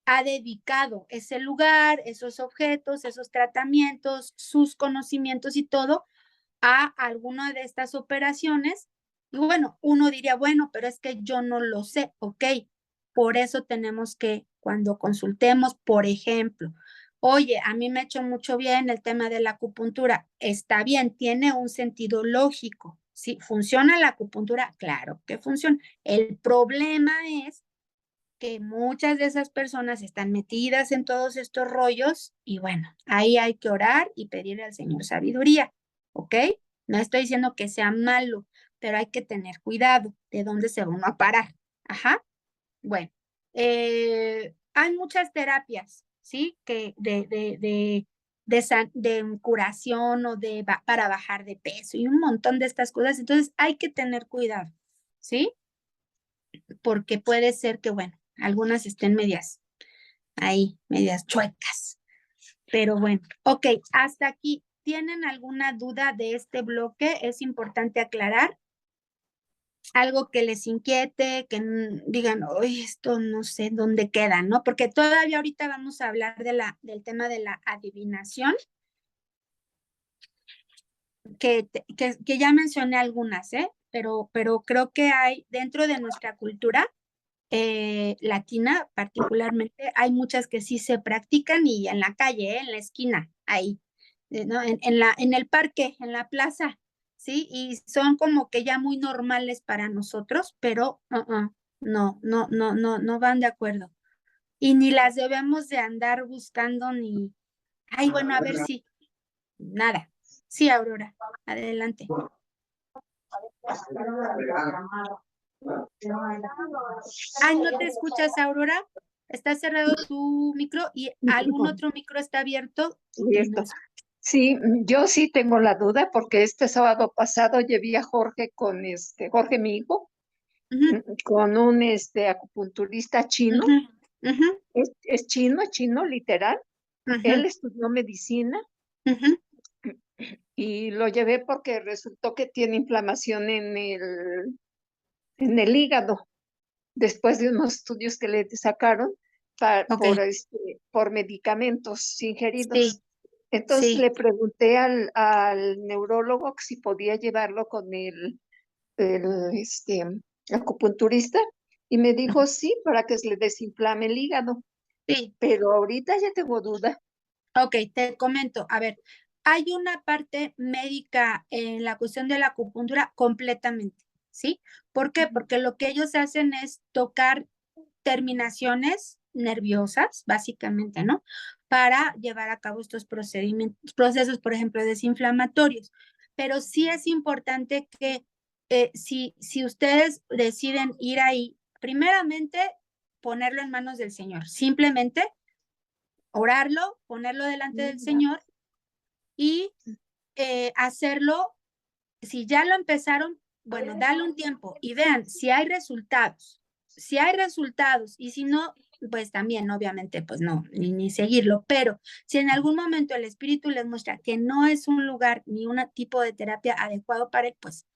[SPEAKER 1] ha dedicado ese lugar, esos objetos, esos tratamientos, sus conocimientos y todo a alguna de estas operaciones. Y bueno, uno diría, bueno, pero es que yo no lo sé, ok. Por eso tenemos que, cuando consultemos, por ejemplo, oye, a mí me ha hecho mucho bien el tema de la acupuntura. Está bien, tiene un sentido lógico. ¿Sí? ¿Funciona la acupuntura? Claro que funciona. El problema es que muchas de esas personas están metidas en todos estos rollos y bueno, ahí hay que orar y pedirle al Señor sabiduría, ¿ok? No estoy diciendo que sea malo, pero hay que tener cuidado de dónde se va uno a parar. Ajá. Bueno, hay muchas terapias, ¿sí? Que de curación o para bajar de peso y un montón de estas cosas. Entonces hay que tener cuidado, ¿sí? Porque puede ser que, bueno, algunas estén medias chuecas. Pero bueno, ok, hasta aquí. ¿Tienen alguna duda de este bloque? Es importante aclarar algo que les inquiete, que digan, oye, esto no sé dónde queda, ¿no? Porque todavía ahorita vamos a hablar del tema de la adivinación, que ya mencioné algunas, ¿eh? Pero creo que hay dentro de nuestra cultura latina particularmente, hay muchas que sí se practican y en la calle, en la esquina, ahí, ¿no? En el parque, en la plaza, ¿sí? Y son como que ya muy normales para nosotros, pero no van de acuerdo. Y ni las debemos de andar buscando ni, ay, bueno, a ver si, nada. Sí, Aurora, adelante. Ay, ¿no te escuchas, Aurora? Está cerrado tu micro y algún otro micro está abierto.
[SPEAKER 5] Cierto. Sí, yo sí tengo la duda porque este sábado pasado llevé a Jorge con Jorge mi hijo,
[SPEAKER 1] Ujú,
[SPEAKER 5] con un acupunturista chino.
[SPEAKER 1] ujú, ujú,
[SPEAKER 5] Es chino, literal. Él
[SPEAKER 1] ujú,
[SPEAKER 5] estudió medicina
[SPEAKER 1] ujú.
[SPEAKER 5] y lo llevé porque resultó que tiene inflamación en el hígado, después de unos estudios que le sacaron
[SPEAKER 1] Ok,
[SPEAKER 5] por medicamentos ingeridos.
[SPEAKER 1] sí,
[SPEAKER 5] Entonces
[SPEAKER 1] sí.
[SPEAKER 5] le pregunté al neurólogo que si podía llevarlo con el acupunturista y me dijo sí, para que se le desinflame el hígado.
[SPEAKER 1] Sí,
[SPEAKER 5] Pero ahorita ya tengo duda.
[SPEAKER 1] ok, te comento. A ver, hay una parte médica en la cuestión de la acupuntura completamente, ¿sí? ¿Por qué? Porque lo que ellos hacen es tocar terminaciones nerviosas, básicamente, ¿no? Para llevar a cabo estos procesos, por ejemplo, desinflamatorios. Pero sí es importante que si ustedes deciden ir ahí, primeramente ponerlo en manos del Señor, simplemente orarlo, ponerlo delante del Señor y hacerlo, si ya lo empezaron, bueno, dale un tiempo y vean si hay resultados y si no, pues también obviamente pues no, ni seguirlo, pero si en algún momento el espíritu les muestra que no es un lugar ni un tipo de terapia adecuado para él, pues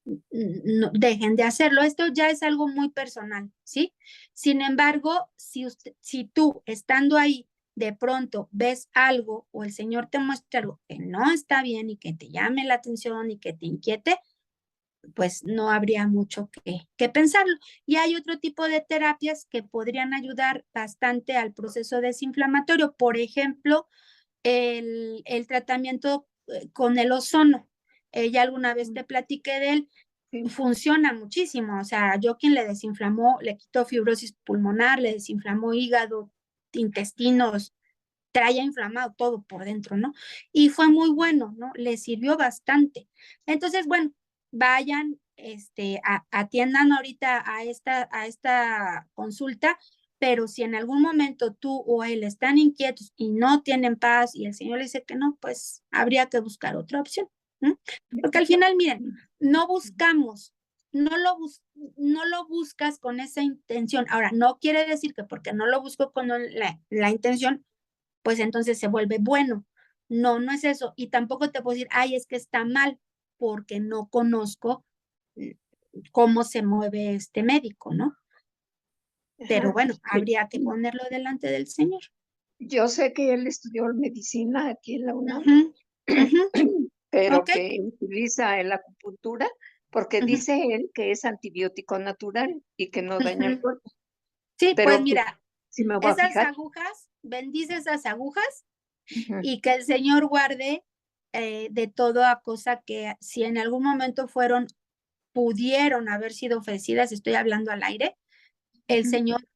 [SPEAKER 1] no, dejen de hacerlo. Esto ya es algo muy personal, ¿sí? Sin embargo, si tú estando ahí de pronto ves algo o el Señor te muestra algo que no está bien y que te llame la atención y que te inquiete, pues no habría mucho que pensarlo. Y hay otro tipo de terapias que podrían ayudar bastante al proceso desinflamatorio. Por ejemplo, el tratamiento con el ozono. Ya alguna vez te platiqué de él,
[SPEAKER 5] Sí.
[SPEAKER 1] funciona muchísimo. O sea, yo quien le desinflamó, le quitó fibrosis pulmonar, le desinflamó hígado, intestinos, traía inflamado todo por dentro, ¿no? Y fue muy bueno, ¿no? Le sirvió bastante. Entonces, bueno, vayan, atiendan ahorita a esta consulta, pero si en algún momento tú o él están inquietos y no tienen paz y el Señor le dice que no, pues habría que buscar otra opción. ¿Mm? Porque al final, miren, no buscamos, no lo buscas con esa intención. Ahora, no quiere decir que porque no lo busco con la intención, pues entonces se vuelve bueno. No, no es eso. Y tampoco te puedo decir, ay, es que está mal, porque no conozco cómo se mueve este médico, ¿no? Pero
[SPEAKER 5] Ajá.
[SPEAKER 1] bueno,
[SPEAKER 5] Sí.
[SPEAKER 1] habría que ponerlo delante del Señor.
[SPEAKER 5] Yo sé que él estudió medicina aquí en la UNAM,
[SPEAKER 1] Ujú, ujú,
[SPEAKER 5] pero
[SPEAKER 1] ok.
[SPEAKER 5] que utiliza la acupuntura porque
[SPEAKER 1] Ujú,
[SPEAKER 5] dice él que es antibiótico natural y que no daña el
[SPEAKER 1] ujú.
[SPEAKER 5] cuerpo.
[SPEAKER 1] Sí, pues
[SPEAKER 5] Pero pues,
[SPEAKER 1] mira,
[SPEAKER 5] sí me voy a
[SPEAKER 1] esas
[SPEAKER 5] fijar.
[SPEAKER 1] agujas, bendice esas agujas
[SPEAKER 5] Ujú.
[SPEAKER 1] y que el Señor guarde de toda cosa que si en algún momento pudieron haber sido ofrecidas, estoy hablando al aire, el
[SPEAKER 5] Ujú.
[SPEAKER 1] Señor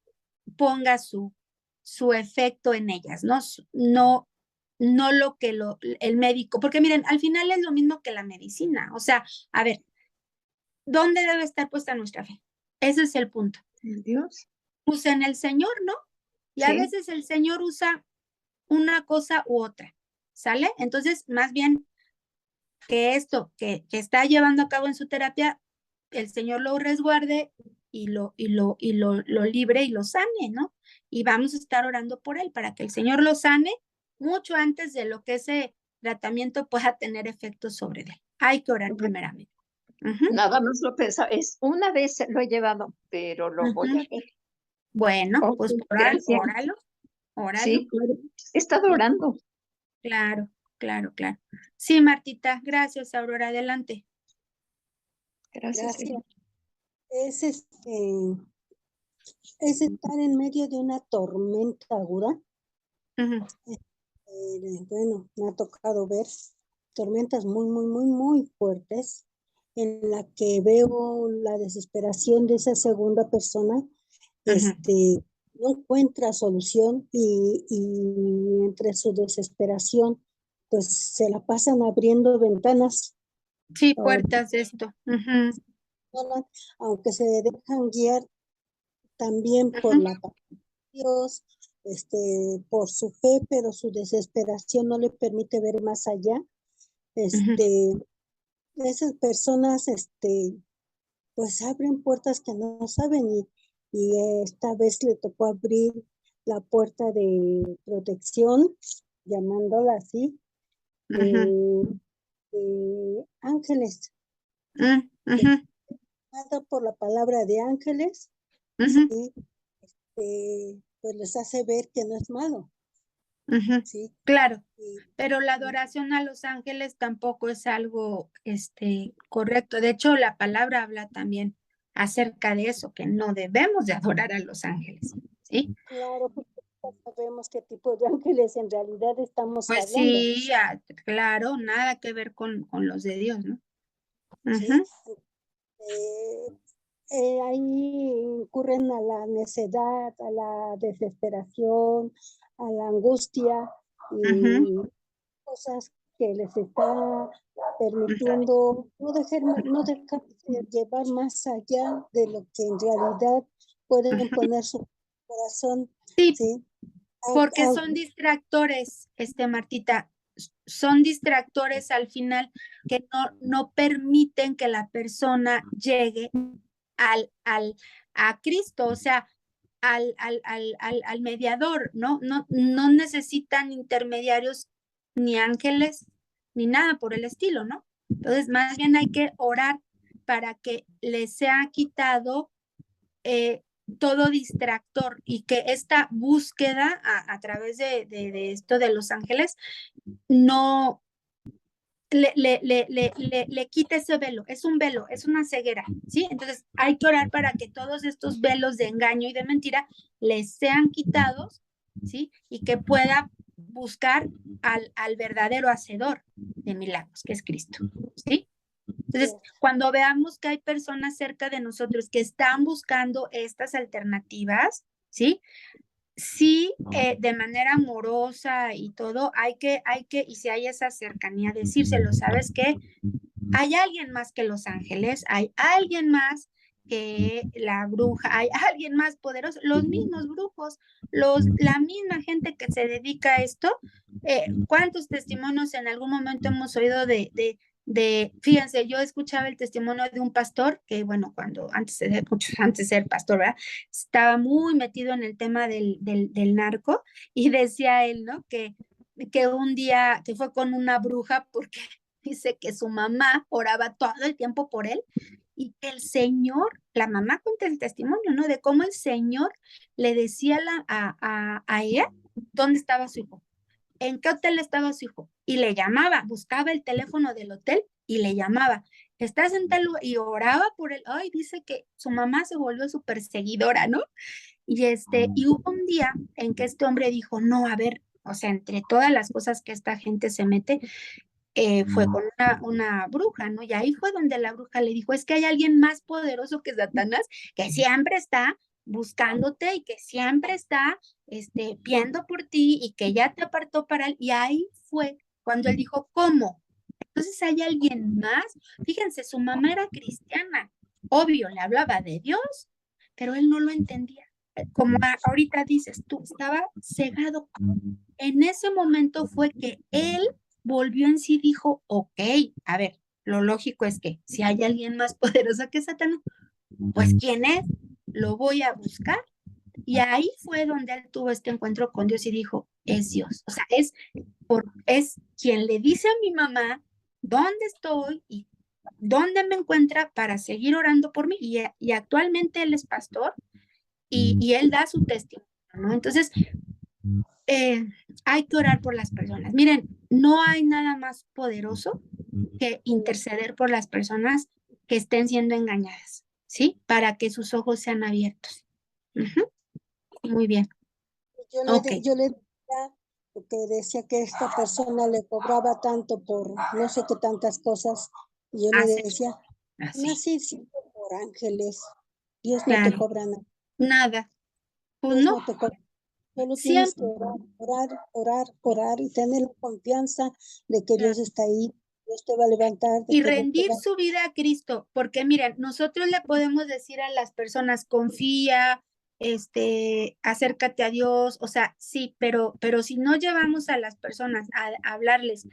[SPEAKER 1] ponga su efecto en ellas, ¿no? No, no lo que el médico, porque miren, al final es lo mismo que la medicina. O sea, a ver, ¿dónde debe estar puesta nuestra fe? Ese es el punto.
[SPEAKER 5] Dios.
[SPEAKER 1] Pues en el Señor, ¿no? Y a
[SPEAKER 5] Sí.
[SPEAKER 1] veces el Señor usa una cosa u otra, ¿sale? Entonces, más bien que esto que está llevando a cabo en su terapia, el Señor lo resguarde y lo libre y lo sane, ¿no? Y vamos a estar orando por él para que el Señor lo sane mucho antes de lo que ese tratamiento pueda tener efectos sobre él. Hay que orar
[SPEAKER 5] Ujú.
[SPEAKER 1] primeramente. Ujú,
[SPEAKER 5] Nada más lo pensaba. Una vez lo he llevado, pero lo voy
[SPEAKER 1] ujú.
[SPEAKER 5] a ver.
[SPEAKER 1] Bueno,
[SPEAKER 5] Ok,
[SPEAKER 1] pues
[SPEAKER 5] gracias.
[SPEAKER 1] óralo,
[SPEAKER 5] Sí, claro. He estado
[SPEAKER 1] sí,
[SPEAKER 5] orando.
[SPEAKER 1] claro, claro, claro. Sí, Martita, gracias, Aurora, adelante.
[SPEAKER 5] Gracias,
[SPEAKER 3] Gracias.
[SPEAKER 5] Eli.
[SPEAKER 3] Es es estar en medio de una tormenta aguda.
[SPEAKER 1] Ujú,
[SPEAKER 3] Bueno, me ha tocado ver tormentas muy, muy, muy, muy fuertes en la que veo la desesperación de esa segunda persona,
[SPEAKER 1] ujú.
[SPEAKER 3] no encuentra solución y entre su desesperación, pues se la pasan abriendo ventanas,
[SPEAKER 1] Sí,
[SPEAKER 3] o
[SPEAKER 1] puertas de esto. Ujú,
[SPEAKER 3] aunque se dejan guiar también por
[SPEAKER 1] ujú,
[SPEAKER 3] la paz de Dios, por su fe, pero su desesperación no le permite ver más allá.
[SPEAKER 1] ujú,
[SPEAKER 3] Este, esas personas, pues abren puertas que no saben y esta vez le tocó abrir la puerta de protección, llamándola así,
[SPEAKER 1] ujú,
[SPEAKER 3] de ángeles,
[SPEAKER 1] mm,
[SPEAKER 3] de
[SPEAKER 1] ujú,
[SPEAKER 3] nada por la palabra de ángeles,
[SPEAKER 1] ujú,
[SPEAKER 3] ¿sí? Pues les hace ver que no es malo,
[SPEAKER 1] ujú.
[SPEAKER 3] ¿sí?
[SPEAKER 1] Claro,
[SPEAKER 3] Y,
[SPEAKER 1] pero la
[SPEAKER 3] y
[SPEAKER 1] adoración a los ángeles tampoco es algo, correcto. De hecho, la palabra habla también acerca de eso, que no debemos de adorar a los ángeles, ¿sí?
[SPEAKER 3] claro, porque no sabemos qué tipo de ángeles en realidad estamos
[SPEAKER 1] Pues
[SPEAKER 3] hablando,
[SPEAKER 1] sí, claro, nada que ver con los de Dios, ¿no?
[SPEAKER 3] ¿sí?
[SPEAKER 1] Ujú,
[SPEAKER 3] Eh, ahí incurren a la necedad, a la desesperación, a la angustia
[SPEAKER 1] ujú,
[SPEAKER 3] y cosas que les está
[SPEAKER 1] ujú.
[SPEAKER 3] permitiendo no dejarse llevar más allá de lo que en realidad pueden
[SPEAKER 1] Ujú.
[SPEAKER 3] poner su corazón,
[SPEAKER 1] Sí,
[SPEAKER 3] ¿sí?
[SPEAKER 1] porque
[SPEAKER 3] A-
[SPEAKER 1] son distractores, Martita, son distractores al final que no permiten que la persona llegue a Cristo, o sea, al mediador, ¿no? No necesitan intermediarios ni ángeles ni nada por el estilo, ¿no? Entonces, más bien hay que orar para que les sea quitado todo distractor y que esta búsqueda a través de esto de los ángeles no le quite ese velo, es un velo, es una ceguera, ¿sí? Entonces hay que orar para que todos estos velos de engaño y de mentira les sean quitados, ¿sí? Y que pueda buscar al verdadero hacedor de milagros, que es Cristo, ¿sí? Entonces, cuando veamos que hay personas cerca de nosotros que están buscando estas alternativas, ¿sí? Sí, de manera amorosa y todo, y si hay esa cercanía, decírselo, ¿sabes qué? Hay alguien más que los ángeles, hay alguien más que la bruja, hay alguien más poderoso, los mismos brujos, la misma gente que se dedica a esto. ¿Cuántos testimonios en algún momento hemos oído fíjense, yo escuchaba el testimonio de un pastor que, bueno, muchos antes de ser pastor, ¿verdad? Estaba muy metido en el tema del narco y decía él, ¿no? Que un día que fue con una bruja porque dice que su mamá oraba todo el tiempo por él y que el Señor, la mamá cuenta el testimonio, ¿no? De cómo el Señor le decía a ella dónde estaba su hijo, en qué hotel estaba su hijo, y le llamaba, buscaba el teléfono del hotel y le llamaba, estás en tal lugar, y oraba por él. Ay, dice que su mamá se volvió su perseguidora, ¿no? Y hubo un día en que este hombre dijo, no, a ver, o sea, entre todas las cosas que esta gente se mete, fue con una bruja, ¿no? Y ahí fue donde la bruja le dijo, es que hay alguien más poderoso que Satanás, que siempre está buscándote y que siempre está viendo por ti y que ya te apartó para él. Y ahí fue cuando él dijo, ¿cómo? Entonces hay alguien más. Fíjense, su mamá era cristiana, obvio, le hablaba de Dios, pero él no lo entendía. Como ahorita dices tú, estaba cegado. En ese momento fue que él volvió en sí y dijo, ok, a ver, lo lógico es que si hay alguien más poderoso que Satanás, pues ¿quién es? Lo voy a buscar. Y ahí fue donde él tuvo este encuentro con Dios y dijo, es Dios. O sea, es quien le dice a mi mamá dónde estoy y dónde me encuentra para seguir orando por mí. Y actualmente él es pastor y él da su testimonio, ¿no? Entonces, hay que orar por las personas. Miren, no hay nada más poderoso que interceder por las personas que estén siendo engañadas, ¿sí? Para que sus ojos sean abiertos. Ujú. Muy bien. Ok.
[SPEAKER 3] Yo le decía, porque decía que esta persona le cobraba tanto por no sé qué tantas cosas, y yo le
[SPEAKER 1] Así,
[SPEAKER 3] decía,
[SPEAKER 1] así,
[SPEAKER 3] nací siempre por ángeles, Dios no te
[SPEAKER 1] claro.
[SPEAKER 3] cobra nada,
[SPEAKER 1] Nada. Pues
[SPEAKER 3] Dios
[SPEAKER 1] no,
[SPEAKER 3] no te cobra, solo tienes
[SPEAKER 1] siempre.
[SPEAKER 3] que orar y tener la confianza de que Dios está ahí, Dios te va a levantar, de
[SPEAKER 1] Y
[SPEAKER 3] que Dios te
[SPEAKER 1] rendir
[SPEAKER 3] va
[SPEAKER 1] su vida a Cristo, porque miren, nosotros le podemos decir a las personas, confía, acércate a Dios, o sea, sí, pero si no llevamos a las personas a hablarles,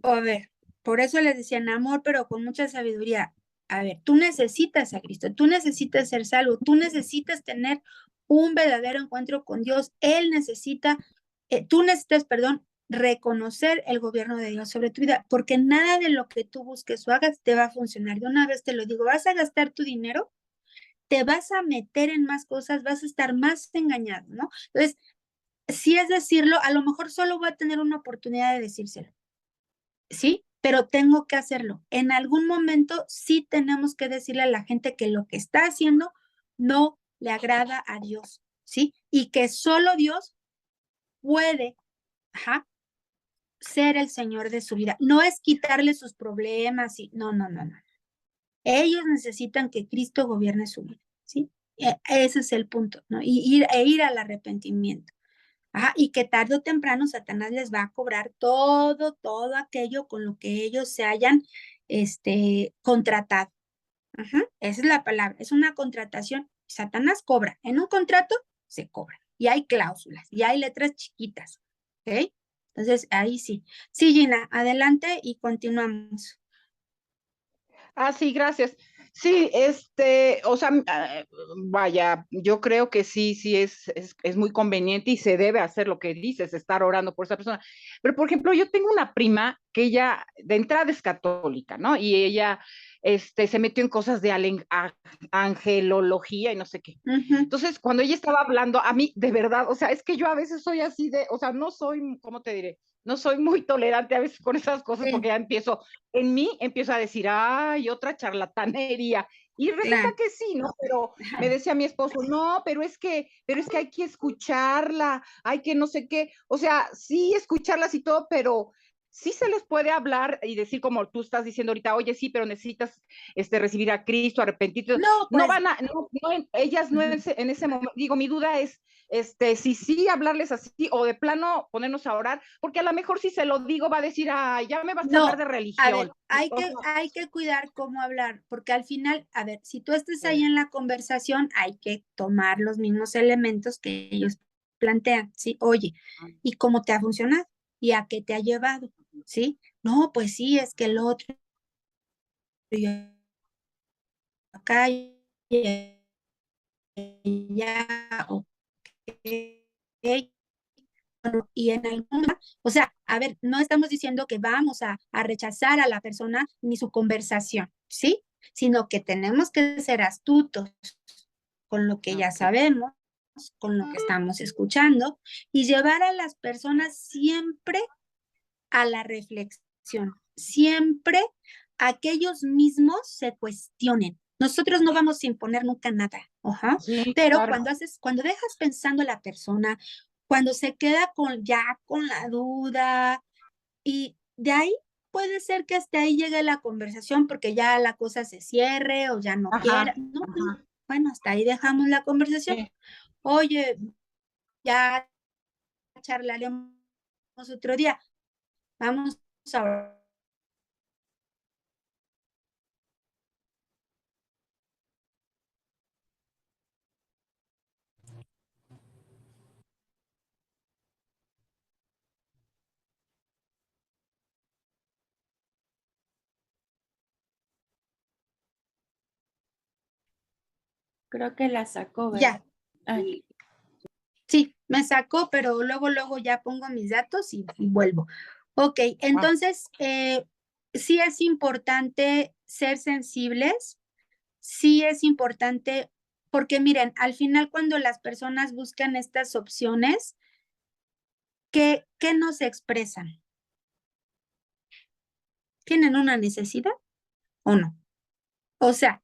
[SPEAKER 1] a ver, por eso les decían amor, pero con mucha sabiduría. A ver, tú necesitas a Cristo, tú necesitas ser salvo, tú necesitas tener un verdadero encuentro con Dios, tú necesitas, perdón, reconocer el gobierno de Dios sobre tu vida, porque nada de lo que tú busques o hagas te va a funcionar. De una vez te lo digo, vas a gastar tu dinero, te vas a meter en más cosas, vas a estar más engañado, ¿no? Entonces, si es decirlo, a lo mejor solo voy a tener una oportunidad de decírselo, ¿sí? Pero tengo que hacerlo. En algún momento sí tenemos que decirle a la gente que lo que está haciendo no le agrada a Dios, ¿sí? Y que solo Dios puede, ajá, ser el Señor de su vida. No es quitarle sus problemas y no, no, no, no. Ellos necesitan que Cristo gobierne su vida, ¿sí? Ese es el punto, ¿no? Ir al arrepentimiento. Ajá, y que tarde o temprano Satanás les va a cobrar todo aquello con lo que ellos se hayan contratado. Ajá, esa es la palabra, es una contratación. Satanás cobra, en un contrato se cobra, y hay cláusulas, y hay letras chiquitas, ¿ok? Entonces, ahí sí. Sí, Gina, adelante y continuamos.
[SPEAKER 5] Sí, gracias.
[SPEAKER 6] Sí, o sea, vaya, yo creo que sí, es muy conveniente y se debe hacer lo que dices, estar orando por esa persona. Pero, por ejemplo, yo tengo una prima que ella de entrada es católica, ¿no? Y ella, se metió en cosas de angelología y no sé qué.
[SPEAKER 1] Ujú.
[SPEAKER 6] Entonces, cuando ella estaba hablando, a mí, de verdad, o sea, es que yo a veces soy así o sea, no soy, ¿cómo te diré? No soy muy tolerante a veces con esas cosas porque
[SPEAKER 1] Sí,
[SPEAKER 6] ya en mí empiezo a decir, ay, otra charlatanería. Y resulta
[SPEAKER 1] claro.
[SPEAKER 6] que sí, ¿no? Pero me decía mi esposo, no, pero es que hay que escucharla, hay que no sé qué. O sea, sí escucharlas y todo, pero sí se les puede hablar y decir como tú estás diciendo ahorita, oye, sí, pero necesitas recibir a Cristo, arrepentirte.
[SPEAKER 1] No,
[SPEAKER 6] No
[SPEAKER 1] pues,
[SPEAKER 6] van a, ellas no
[SPEAKER 1] ujú.
[SPEAKER 6] en ese momento, digo, mi duda es, si sí hablarles así o de plano ponernos a orar, porque a lo mejor si se lo digo va a decir, ay, ya me vas a hablar
[SPEAKER 1] No,
[SPEAKER 6] de
[SPEAKER 1] a
[SPEAKER 6] religión.
[SPEAKER 1] ver, hay
[SPEAKER 6] O
[SPEAKER 1] que,
[SPEAKER 6] sea,
[SPEAKER 1] hay que cuidar cómo hablar, porque al final, a ver, si tú estás ahí
[SPEAKER 6] eh,
[SPEAKER 1] en la conversación, hay que tomar los mismos elementos que ellos plantean, ¿sí? Oye, ¿y cómo te ha funcionado? ¿Y a qué te ha llevado? ¿Sí? No, pues sí, es que el otro, yo acá y ya, ok. Bueno, y en alguna, o sea, a ver, no estamos diciendo que vamos a rechazar a la persona ni su conversación, ¿sí? Sino que tenemos que ser astutos con lo que ya
[SPEAKER 6] ok.
[SPEAKER 1] sabemos, con lo que estamos escuchando y llevar a las personas siempre a la reflexión, siempre a que ellos mismos se cuestionen. Nosotros no vamos a imponer nunca nada, ajá,
[SPEAKER 6] Sí,
[SPEAKER 1] pero
[SPEAKER 6] claro.
[SPEAKER 1] cuando dejas pensando a la persona, cuando se queda con la duda y de ahí puede ser que hasta ahí llegue la conversación porque ya la cosa se cierre o ya no
[SPEAKER 6] Ajá,
[SPEAKER 1] quiera. No, no,
[SPEAKER 6] ajá.
[SPEAKER 1] bueno, hasta ahí dejamos la conversación.
[SPEAKER 6] Sí.
[SPEAKER 1] Oye, ya charlaremos otro día. Vamos a
[SPEAKER 2] Creo que la sacó, ¿verdad?
[SPEAKER 1] ya.
[SPEAKER 2] Ay,
[SPEAKER 1] Sí, me sacó, pero luego ya pongo mis datos y vuelvo. Ok,
[SPEAKER 6] Ah,
[SPEAKER 1] entonces, sí es importante ser sensibles, sí es importante, porque miren, al final cuando las personas buscan estas opciones, ¿qué nos expresan? ¿Tienen una necesidad o no? O sea,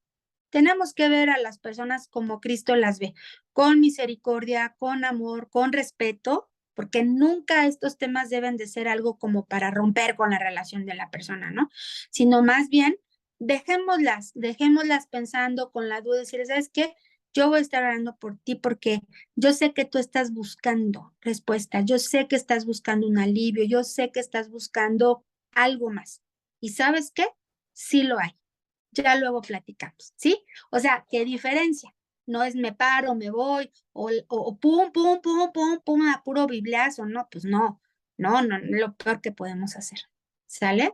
[SPEAKER 1] tenemos que ver a las personas como Cristo las ve, con misericordia, con amor, con respeto, porque nunca estos temas deben de ser algo como para romper con la relación de la persona, ¿no? Sino más bien, dejémoslas pensando con la duda, decir, ¿sabes qué? Yo voy a estar orando por ti porque yo sé que tú estás buscando respuesta, yo sé que estás buscando un alivio, yo sé que estás buscando algo más. ¿Y sabes qué? Sí lo hay, ya luego platicamos, ¿sí? O sea, ¿qué diferencia? No es me paro, me voy, o pum, pum, pum, pum, pum, a puro bibliazo, no, pues no, no, no, lo peor que podemos hacer, ¿sale?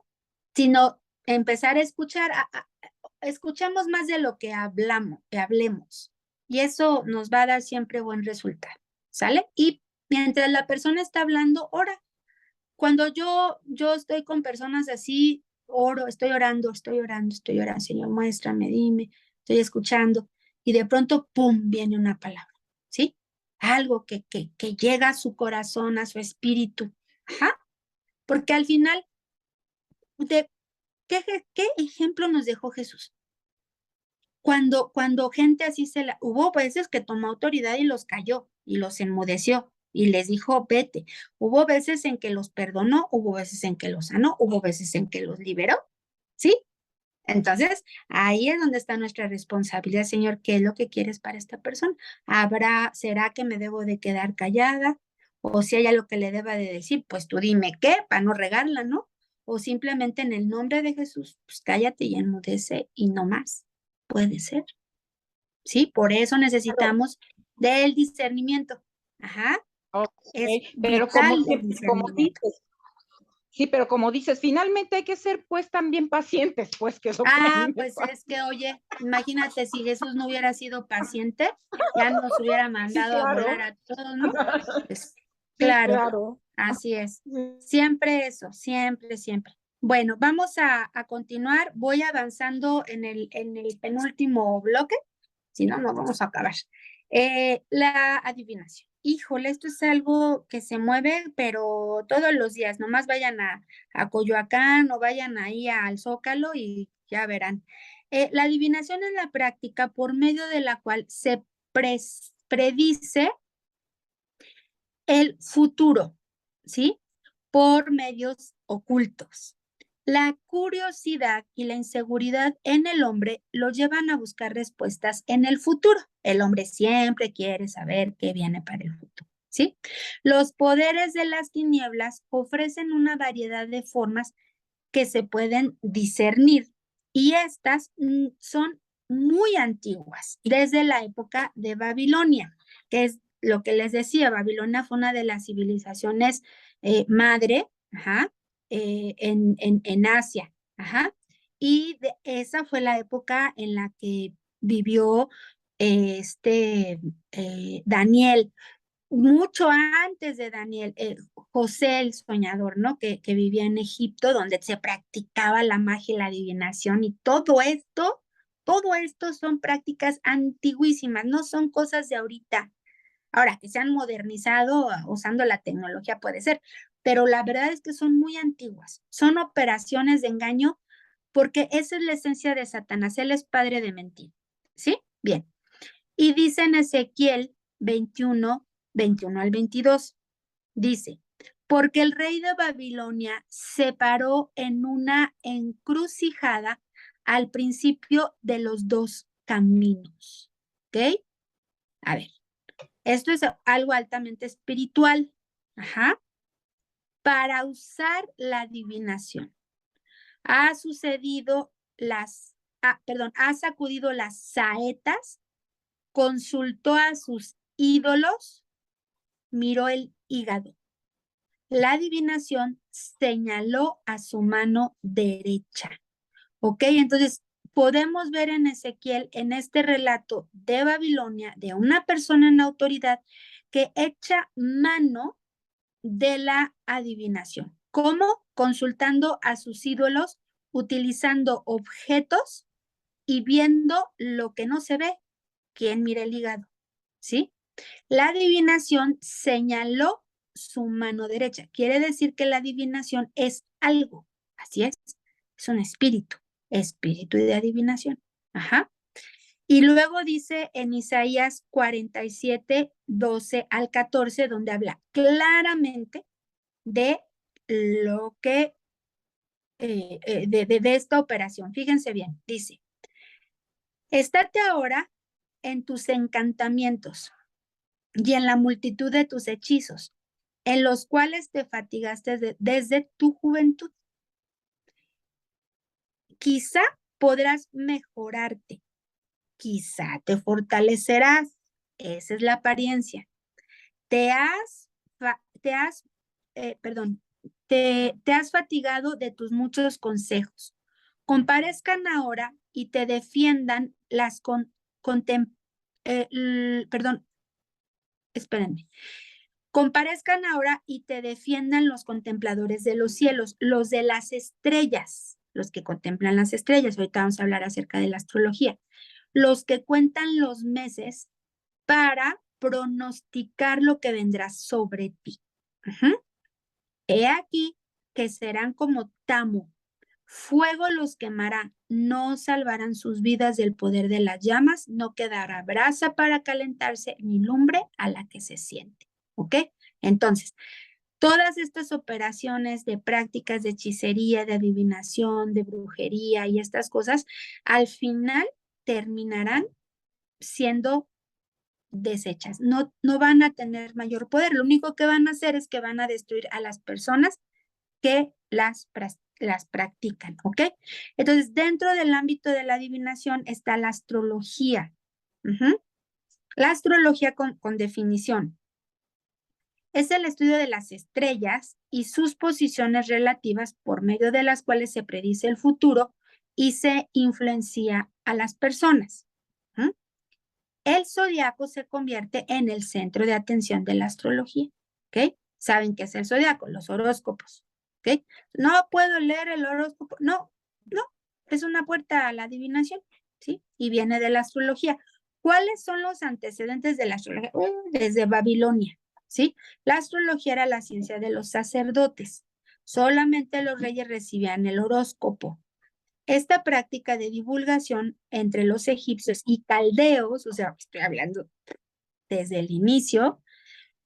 [SPEAKER 1] Sino empezar a escuchar, escuchemos más de lo que hablamos, que hablemos, y eso nos va a dar siempre buen resultado, ¿sale? Y mientras la persona está hablando, ora. Cuando yo estoy con personas así, oro, estoy orando, estoy orando, Señor, muéstrame, dime, estoy escuchando, y de pronto, ¡pum!, viene una palabra, ¿sí? Algo que llega a su corazón, a su espíritu, ajá, porque al final, de, ¿qué ejemplo nos dejó Jesús? Cuando gente así hubo veces que tomó autoridad y los cayó y los enmudeció y les dijo, vete. Hubo veces en que los perdonó, hubo veces en que los sanó, hubo veces en que los liberó, ¿sí? Entonces, ahí es donde está nuestra responsabilidad, Señor, ¿qué es lo que quieres para esta persona? ¿Será que me debo de quedar callada? O si hay algo que le deba de decir, pues tú dime qué, para no regarla, ¿no? O simplemente en el nombre de Jesús, pues cállate y enmudece y no más. Puede ser, ¿sí? Por eso necesitamos del discernimiento. Ajá,
[SPEAKER 6] ok,
[SPEAKER 1] es
[SPEAKER 6] pero como
[SPEAKER 1] vital el
[SPEAKER 6] siempre, como
[SPEAKER 1] discernimiento.
[SPEAKER 6] dices, Sí, pero como dices, finalmente hay que ser pues también pacientes, pues que es lo que a mí me
[SPEAKER 1] Pues
[SPEAKER 6] pasa.
[SPEAKER 1] es que, oye, imagínate si Jesús no hubiera sido paciente, ya nos hubiera mandado a volar a todos, ¿no? Pues,
[SPEAKER 3] Sí,
[SPEAKER 1] claro,
[SPEAKER 3] claro.
[SPEAKER 1] así es.
[SPEAKER 3] Sí.
[SPEAKER 1] Siempre eso, siempre, siempre. Bueno, vamos a continuar. Voy avanzando en el penúltimo bloque, si no, no vamos a acabar. La adivinación. Híjole, esto es algo que se mueve, pero todos los días. Nomás vayan a Coyoacán o vayan ahí al Zócalo y ya verán. La adivinación es la práctica por medio de la cual se predice el futuro, ¿sí? Por medios ocultos. La curiosidad y la inseguridad en el hombre lo llevan a buscar respuestas en el futuro. El hombre siempre quiere saber qué viene para el futuro, ¿sí? Los poderes de las tinieblas ofrecen una variedad de formas que se pueden discernir y estas son muy antiguas, desde la época de Babilonia, que es lo que les decía. Babilonia fue una de las civilizaciones madre, ajá, en Asia, ajá, y esa fue la época en la que vivió Daniel. Mucho antes de Daniel, José el soñador, ¿no? Que vivía en Egipto, donde se practicaba la magia y la adivinación, y todo esto son prácticas antiguísimas, no son cosas de ahorita. Ahora, que se han modernizado usando la tecnología puede ser, pero la verdad es que son muy antiguas, son operaciones de engaño, porque esa es la esencia de Satanás, él es padre de mentir, ¿sí? Bien. Y dice en Ezequiel 21 al 22, dice, porque el rey de Babilonia se paró en una encrucijada al principio de los dos caminos. ¿Ok? A ver, esto es algo altamente espiritual. Ajá. Para usar la adivinación. Ha sacudido las saetas, consultó a sus ídolos, miró el hígado. La adivinación señaló a su mano derecha. ¿Ok? Entonces, podemos ver en Ezequiel, en este relato de Babilonia, de una persona en autoridad que echa mano de la adivinación. ¿Cómo? Consultando a sus ídolos, utilizando objetos y viendo lo que no se ve. ¿Quién mira el hígado? ¿Sí? La adivinación señaló su mano derecha. Quiere decir que la adivinación es algo. Así es un espíritu de adivinación. Ajá. Y luego dice en Isaías 47, 12 al 14, donde habla claramente de lo que, de esta operación. Fíjense bien, dice, estate ahora en tus encantamientos y en la multitud de tus hechizos, en los cuales te fatigaste desde tu juventud. Quizá podrás mejorarte, quizá te fortalecerás, esa es la apariencia. Te has fatigado de tus muchos consejos. Comparezcan ahora y te defiendan espérenme. Comparezcan ahora y te defiendan los contempladores de los cielos, los de las estrellas, los que contemplan las estrellas. Ahorita vamos a hablar acerca de la astrología. Los que cuentan los meses para pronosticar lo que vendrá sobre ti. He aquí que serán como tamo, fuego los quemará, no salvarán sus vidas del poder de las llamas, no quedará brasa para calentarse ni lumbre a la que se siente. ¿Ok? Entonces, todas estas operaciones de prácticas de hechicería, de adivinación, de brujería y estas cosas, al final terminarán siendo desechas. No van a tener mayor poder. Lo único que van a hacer es que van a destruir a las personas que las practican, ¿ok? Entonces, dentro del ámbito de la adivinación está la astrología. La astrología con definición. es el estudio de las estrellas y sus posiciones relativas por medio de las cuales se predice el futuro y se influencia a las personas. ¿Mm? El zodiaco se convierte en el centro de atención de la astrología. ¿Ok? ¿Saben qué es el zodiaco? Los horóscopos. ¿Ok? No puedo leer el horóscopo. No, es una puerta a la adivinación, ¿sí? Y viene de la astrología. ¿Cuáles son los antecedentes de la astrología? Desde Babilonia, ¿sí? La astrología era la ciencia de los sacerdotes. Solamente los reyes recibían el horóscopo. Esta práctica de divulgación entre los egipcios y caldeos, o sea, estoy hablando desde el inicio,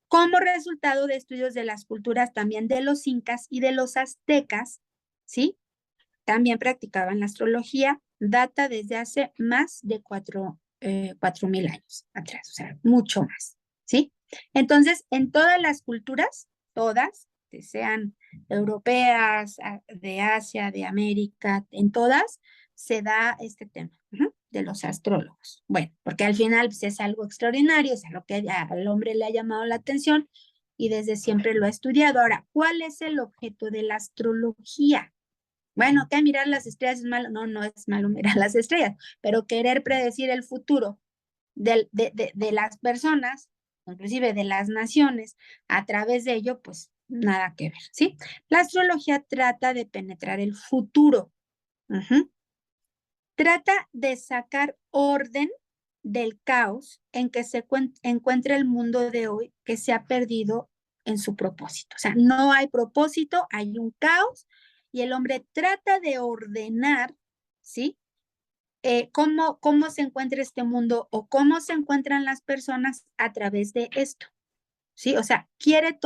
[SPEAKER 1] como resultado de estudios de las culturas también de los incas y de los aztecas, ¿sí? También practicaban la astrología, data desde hace más de 4.000 años atrás, o sea, mucho más, ¿sí? Entonces, en todas las culturas, todas, que sean europeas, de Asia, de América, en todas, se da este tema de los astrólogos. Bueno, porque al final pues, es algo extraordinario, es algo que al hombre le ha llamado la atención y desde siempre lo ha estudiado. Ahora, ¿cuál es el objeto de la astrología? Bueno, que mirar las estrellas es malo. No, no es malo mirar las estrellas, pero querer predecir el futuro de las personas, inclusive de las naciones, a través de ello, pues nada que ver, ¿sí? La astrología trata de penetrar el futuro. Trata de sacar orden del caos en que se encuentra el mundo de hoy, que se ha perdido en su propósito. O sea, no hay propósito, hay un caos y el hombre trata de ordenar, ¿sí? Cómo se encuentra este mundo o cómo se encuentran las personas a través de esto, ¿sí? O sea, quiere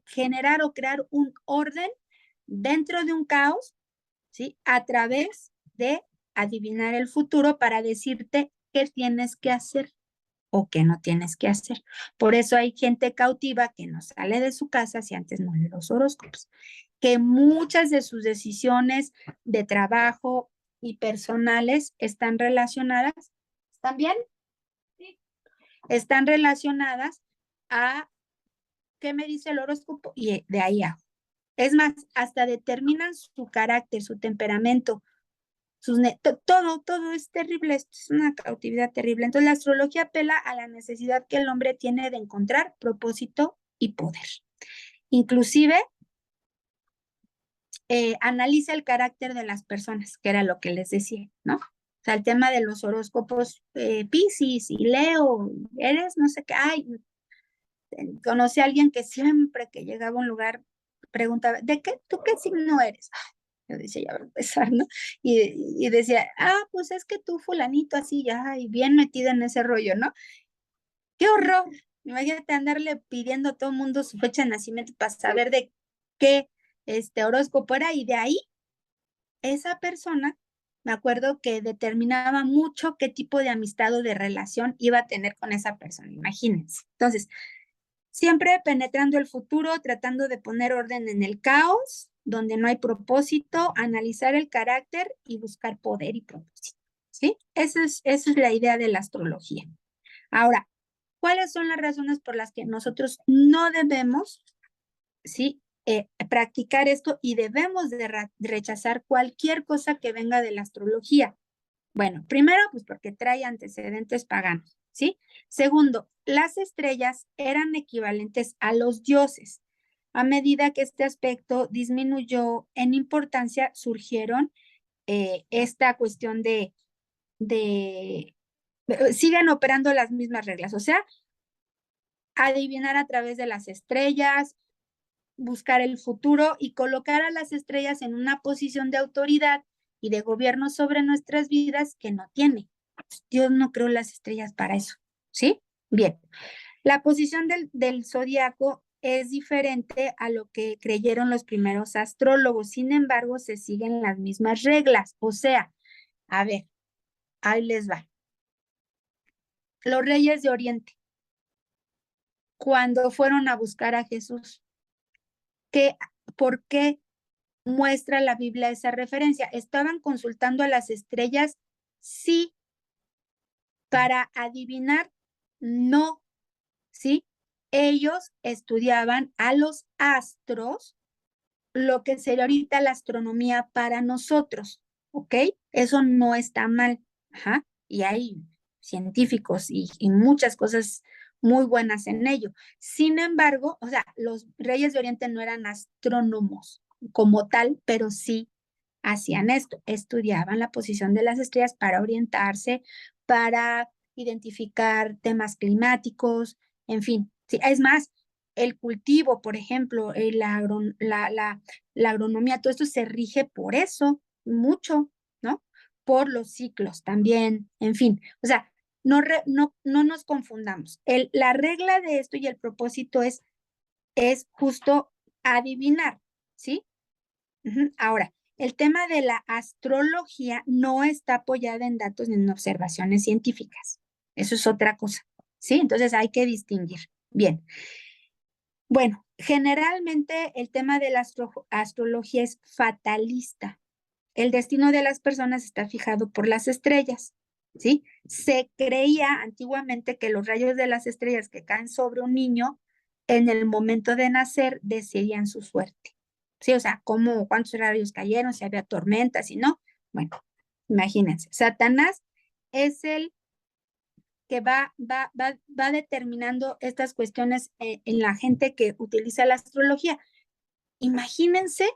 [SPEAKER 1] generar o crear un orden dentro de un caos, ¿sí? A través de adivinar el futuro para decirte qué tienes que hacer o qué no tienes que hacer. Por eso hay gente cautiva que no sale de su casa si antes no lee los horóscopos, que muchas de sus decisiones de trabajo y personales están relacionadas, ¿están bien? Sí. Están relacionadas a qué me dice el horóscopo y de ahí hago. Es más, hasta determinan su carácter, su temperamento, todo es terrible, esto es una cautividad terrible. Entonces la astrología apela a la necesidad que el hombre tiene de encontrar propósito y poder. Inclusive analiza el carácter de las personas, que era lo que les decía, ¿no? O sea, el tema de los horóscopos Piscis y Leo, eres no sé qué, ay, conocí a alguien que siempre que llegaba a un lugar preguntaba, ¿tú qué signo eres? Yo decía, ya va a empezar, ¿no? Y decía, pues es que tú fulanito así, ya, y bien metida en ese rollo, ¿no? ¡Qué horror! Imagínate andarle pidiendo a todo el mundo su fecha de nacimiento para saber de qué horóscopo era, y de ahí, esa persona, me acuerdo que determinaba mucho qué tipo de amistad o de relación iba a tener con esa persona, imagínense. Entonces, siempre penetrando el futuro, tratando de poner orden en el caos, donde no hay propósito, analizar el carácter y buscar poder y propósito, ¿sí? Esa es la idea de la astrología. Ahora, ¿cuáles son las razones por las que nosotros no debemos, ¿sí? Practicar esto y debemos de rechazar cualquier cosa que venga de la astrología? Bueno, primero, pues porque trae antecedentes paganos, ¿sí? Segundo, las estrellas eran equivalentes a los dioses. A medida que este aspecto disminuyó en importancia, surgieron esta cuestión siguen operando las mismas reglas, o sea, adivinar a través de las estrellas, buscar el futuro y colocar a las estrellas en una posición de autoridad y de gobierno sobre nuestras vidas que no tiene. Dios no creó las estrellas para eso, ¿sí? Bien, la posición del zodiaco es diferente a lo que creyeron los primeros astrólogos, sin embargo, se siguen las mismas reglas, o sea, a ver, ahí les va. Los reyes de Oriente, cuando fueron a buscar a Jesús, ¿por qué muestra la Biblia esa referencia? ¿Estaban consultando a las estrellas? Sí. Para adivinar, no, ¿sí? ellos estudiaban a los astros, lo que sería ahorita la astronomía para nosotros, ¿ok? Eso no está mal, ajá, y hay científicos y muchas cosas muy buenas en ello. Sin embargo, o sea, los reyes de Oriente no eran astrónomos como tal, pero sí hacían esto, estudiaban la posición de las estrellas para orientarse, para identificar temas climáticos, en fin. Sí, es más, el cultivo, por ejemplo, la agronomía, todo esto se rige por eso, mucho, ¿no? Por los ciclos también, en fin. O sea, no nos confundamos. La regla de esto y el propósito es justo adivinar, ¿sí? Ahora, el tema de la astrología no está apoyada en datos ni en observaciones científicas. Eso es otra cosa, ¿sí? Entonces hay que distinguir. Bien. Bueno, generalmente el tema de la astrología es fatalista. El destino de las personas está fijado por las estrellas, ¿sí? Se creía antiguamente que los rayos de las estrellas que caen sobre un niño en el momento de nacer decidían su suerte. Sí, o sea, cuántos rayos cayeron, si había tormentas, si no. Bueno, imagínense, Satanás es el que va determinando estas cuestiones en la gente que utiliza la astrología. Imagínense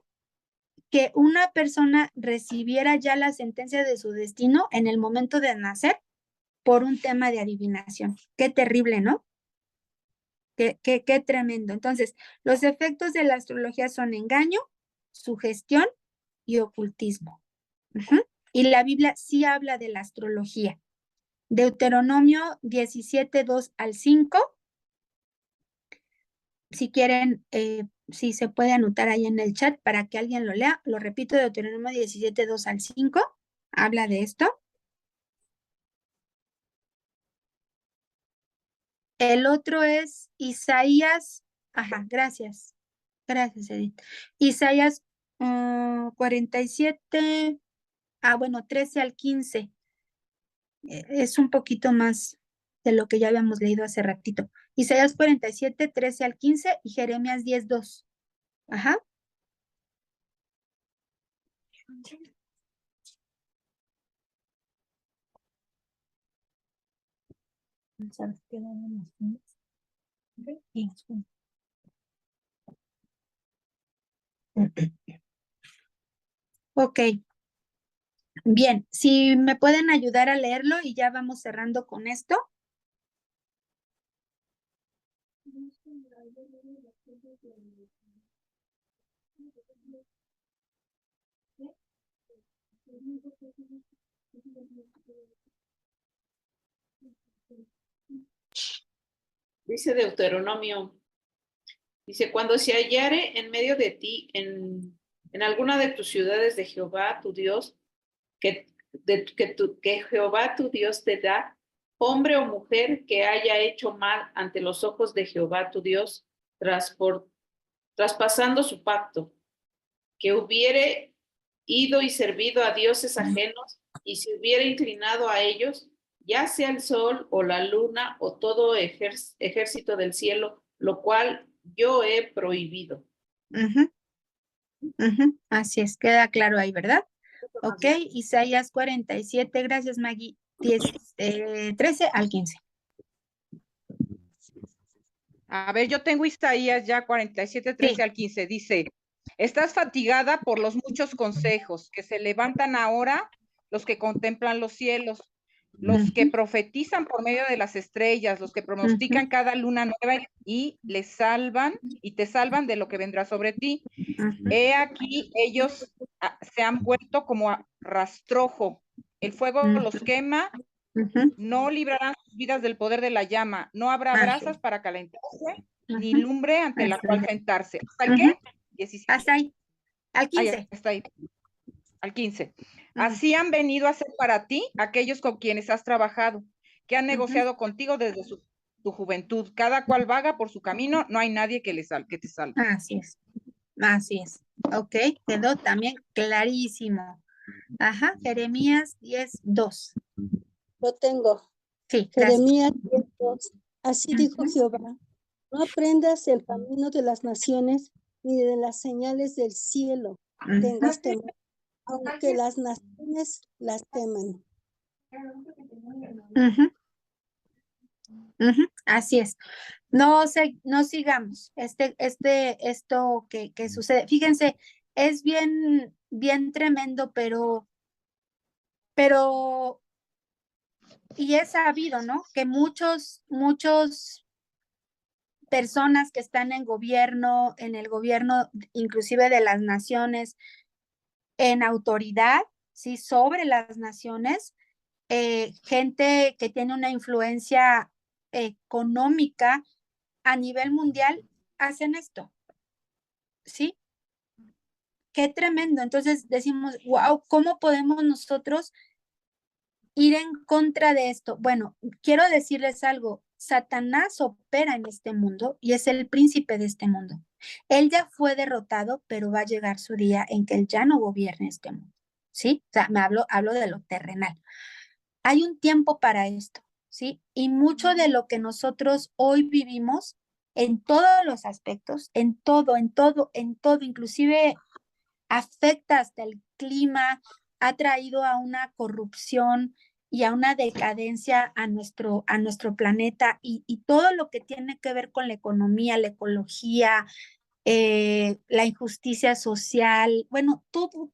[SPEAKER 1] que una persona recibiera ya la sentencia de su destino en el momento de nacer por un tema de adivinación. Qué terrible, ¿no? Qué tremendo. Entonces, los efectos de la astrología son engaño, sugestión y ocultismo. Y la Biblia sí habla de la astrología. Deuteronomio 17, 2 al 5. Si quieren, si se puede anotar ahí en el chat para que alguien lo lea. Lo repito, Deuteronomio 17, 2 al 5. Habla de esto. El otro es Isaías. Ajá, gracias. Gracias, Edith. Isaías 47. Bueno, 13 al 15. Es un poquito más de lo que ya habíamos leído hace ratito. Isaías 47, 13 al 15 y Jeremías 10, 2. Ajá. Ok. Bien, si me pueden ayudar a leerlo y ya vamos cerrando con esto.
[SPEAKER 4] Dice Deuteronomio, dice, cuando se hallare en medio de ti, en alguna de tus ciudades de Jehová, tu Dios, que Jehová tu Dios te da, hombre o mujer que haya hecho mal ante los ojos de Jehová tu Dios, traspasando su pacto, que hubiere ido y servido a dioses ajenos y se hubiera inclinado a ellos, ya sea el sol o la luna o todo ejército del cielo, lo cual yo he prohibido.
[SPEAKER 1] Así es, queda claro ahí, ¿verdad? Ok, Isaías 47, gracias Maggie, 13 al 15.
[SPEAKER 6] A ver, yo tengo Isaías ya 47, 13
[SPEAKER 1] Sí.
[SPEAKER 6] al 15. Dice, estás fatigada por los muchos consejos que se levantan ahora los que contemplan los cielos, los que profetizan por medio de las estrellas, los que pronostican cada luna nueva y les salvan y te salvan de lo que vendrá sobre ti. He aquí, ellos se han vuelto como a rastrojo. El fuego los quema, no librarán sus vidas del poder de la llama, no habrá brasas para calentarse, ni lumbre ante la cual sentarse. ¿Hasta el qué? 17.
[SPEAKER 1] Hasta ahí, al 15.
[SPEAKER 6] Hasta ahí. Al 15. Así han venido a ser para ti aquellos con quienes has trabajado, que han negociado contigo desde tu juventud. Cada cual vaga por su camino, no hay nadie que te salve.
[SPEAKER 1] Así es. Así es. Ok, quedó también clarísimo. Ajá, Jeremías 10, 2.
[SPEAKER 3] Lo tengo.
[SPEAKER 1] Sí, gracias.
[SPEAKER 3] Jeremías 10:2. Así dijo Jehová. No aprendas el camino de las naciones ni de las señales del cielo. Tengas temor, aunque las naciones las teman.
[SPEAKER 1] Ujú, ujú, así es. No sigamos esto que sucede. Fíjense, es bien, bien tremendo, pero, y es sabido, ¿no? Que muchos personas que están en el gobierno, inclusive de las naciones, en autoridad, ¿sí? Sobre las naciones, gente que tiene una influencia económica a nivel mundial, hacen esto, ¿sí? Qué tremendo. Entonces decimos, wow, ¿cómo podemos nosotros ir en contra de esto? Bueno, quiero decirles algo. Satanás opera en este mundo y es el príncipe de este mundo. Él ya fue derrotado, pero va a llegar su día en que él ya no gobierne este mundo, ¿sí? O sea, hablo de lo terrenal. Hay un tiempo para esto, ¿sí? Y mucho de lo que nosotros hoy vivimos en todos los aspectos, en todo, inclusive afecta hasta el clima, ha traído a una corrupción y a una decadencia a nuestro planeta y todo lo que tiene que ver con la economía, la ecología, la injusticia social, bueno, todo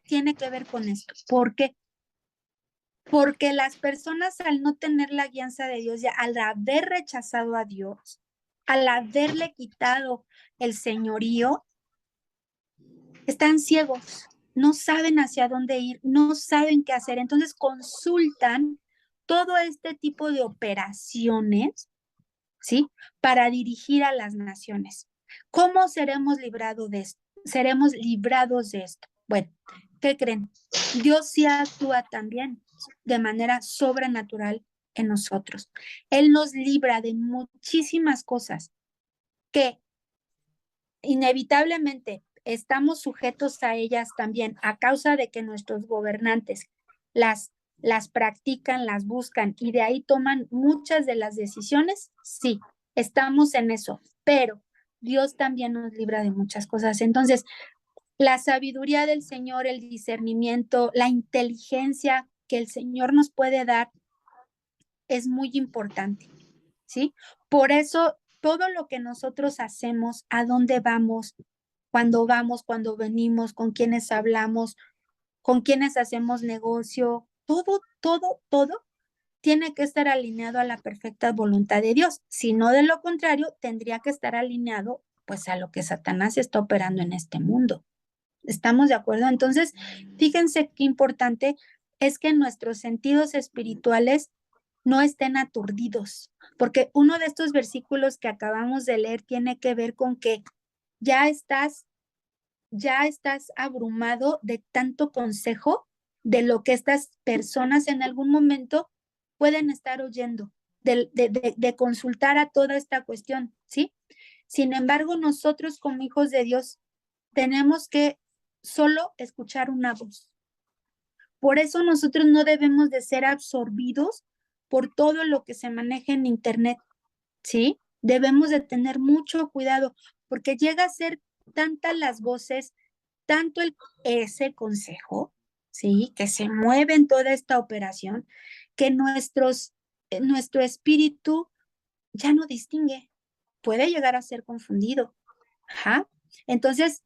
[SPEAKER 1] tiene que ver con esto. ¿Por qué? Porque las personas al no tener la guianza de Dios, ya al haber rechazado a Dios, al haberle quitado el señorío, están ciegos, no saben hacia dónde ir, no saben qué hacer. Entonces consultan todo este tipo de operaciones, ¿sí? Para dirigir a las naciones. ¿Cómo seremos librados de esto? Seremos librados de esto. Bueno, ¿qué creen? Dios sí actúa también de manera sobrenatural en nosotros. Él nos libra de muchísimas cosas que inevitablemente estamos sujetos a ellas también a causa de que nuestros gobernantes las practican, las buscan y de ahí toman muchas de las decisiones. Sí, estamos en eso, pero Dios también nos libra de muchas cosas. Entonces, la sabiduría del Señor, el discernimiento, la inteligencia que el Señor nos puede dar es muy importante, ¿sí? Por eso, todo lo que nosotros hacemos, a dónde vamos, cuando venimos, con quienes hablamos, con quienes hacemos negocio, todo tiene que estar alineado a la perfecta voluntad de Dios. Si no, de lo contrario, tendría que estar alineado pues a lo que Satanás está operando en este mundo. ¿Estamos de acuerdo? Entonces, fíjense qué importante es que nuestros sentidos espirituales no estén aturdidos, porque uno de estos versículos que acabamos de leer tiene que ver con que ya estás abrumado de tanto consejo de lo que estas personas en algún momento pueden estar oyendo, de consultar a toda esta cuestión, ¿sí? Sin embargo, nosotros como hijos de Dios tenemos que solo escuchar una voz. Por eso nosotros no debemos de ser absorbidos por todo lo que se maneja en Internet, ¿sí? Debemos de tener mucho cuidado porque llega a ser tantas las voces, tanto ese consejo, ¿sí? Que se mueve en toda esta operación, que nuestro espíritu ya no distingue, puede llegar a ser confundido. Ajá. Entonces,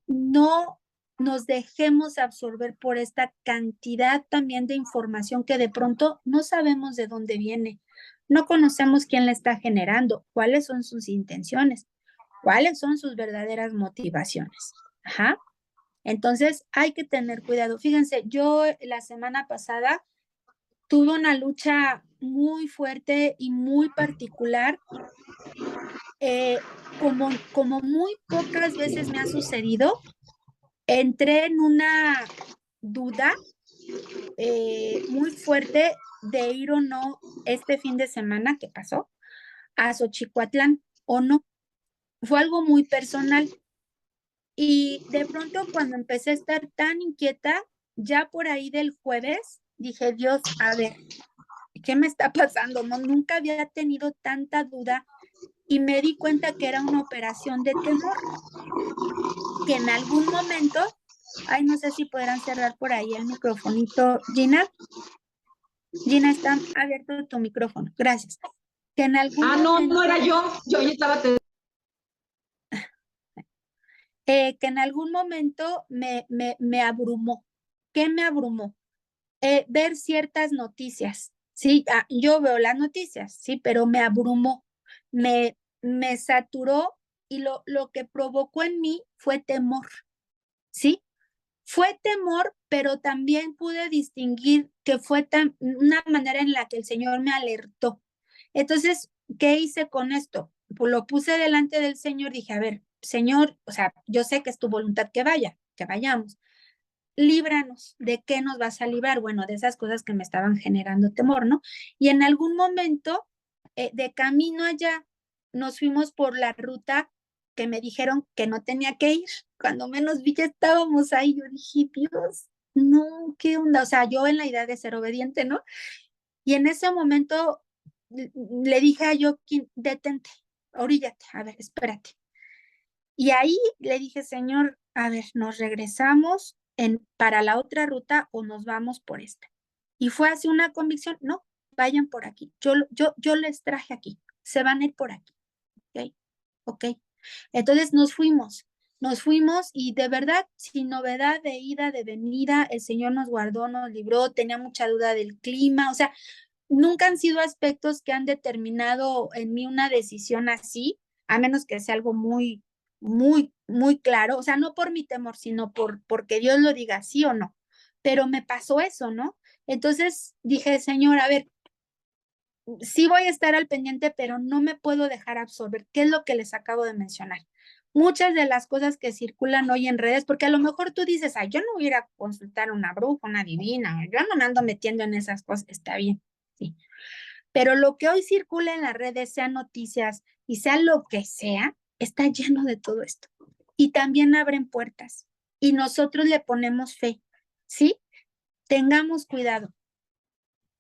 [SPEAKER 1] no nos dejemos absorber por esta cantidad también de información que de pronto no sabemos de dónde viene, no conocemos quién la está generando, cuáles son sus intenciones, cuáles son sus verdaderas motivaciones. Ajá. Entonces hay que tener cuidado. Fíjense, yo la semana pasada tuve una lucha muy fuerte y muy particular, como muy pocas veces me ha sucedido. Entré en una duda muy fuerte de ir o no este fin de semana que pasó a Xochicuatlán o no. Fue algo muy personal. Y de pronto cuando empecé a estar tan inquieta, ya por ahí del jueves, dije, Dios, a ver, ¿qué me está pasando? No, nunca había tenido tanta duda y me di cuenta que era una operación de temor, que en algún momento, ay, no sé si podrán cerrar por ahí el microfonito. Gina, está abierto tu micrófono, gracias. Que en algún momento,
[SPEAKER 7] no era yo ya estaba...
[SPEAKER 1] que en algún momento me abrumó. ¿Qué me abrumó? Ver ciertas noticias, ¿sí? Yo veo las noticias, ¿sí? Pero me abrumó, me saturó y lo que provocó en mí fue temor, ¿sí? Fue temor, pero también pude distinguir que fue una manera en la que el Señor me alertó. Entonces, ¿qué hice con esto? Pues lo puse delante del Señor, dije, a ver, Señor, o sea, yo sé que es tu voluntad que vayamos. Líbranos. ¿De qué nos vas a librar? Bueno, de esas cosas que me estaban generando temor, ¿no? Y en algún momento, de camino allá, nos fuimos por la ruta que me dijeron que no tenía que ir. Cuando menos vi que estábamos ahí, yo dije, Dios, no, ¿qué onda? O sea, yo en la idea de ser obediente, ¿no? Y en ese momento le dije a Joaquín, detente, oríllate, a ver, espérate. Y ahí le dije, Señor, a ver, ¿nos regresamos para la otra ruta o nos vamos por esta? Y fue así una convicción, no, vayan por aquí. Yo les traje aquí, se van a ir por aquí. Ok. Entonces nos fuimos y de verdad, sin novedad de ida, de venida, el Señor nos guardó, nos libró, tenía mucha duda del clima, o sea, nunca han sido aspectos que han determinado en mí una decisión así, a menos que sea algo muy, muy, muy claro, o sea, no por mi temor, sino porque Dios lo diga sí o no, pero me pasó eso, ¿no? Entonces dije, Señor, a ver, sí voy a estar al pendiente, pero no me puedo dejar absorber. ¿Qué es lo que les acabo de mencionar? Muchas de las cosas que circulan hoy en redes, porque a lo mejor tú dices, ay, yo no voy a ir a consultar a una bruja, una divina, yo no me ando metiendo en esas cosas, está bien, sí. Pero lo que hoy circula en las redes, sean noticias y sea lo que sea, está lleno de todo esto. Y también abren puertas. Y nosotros le ponemos fe, ¿sí? Tengamos cuidado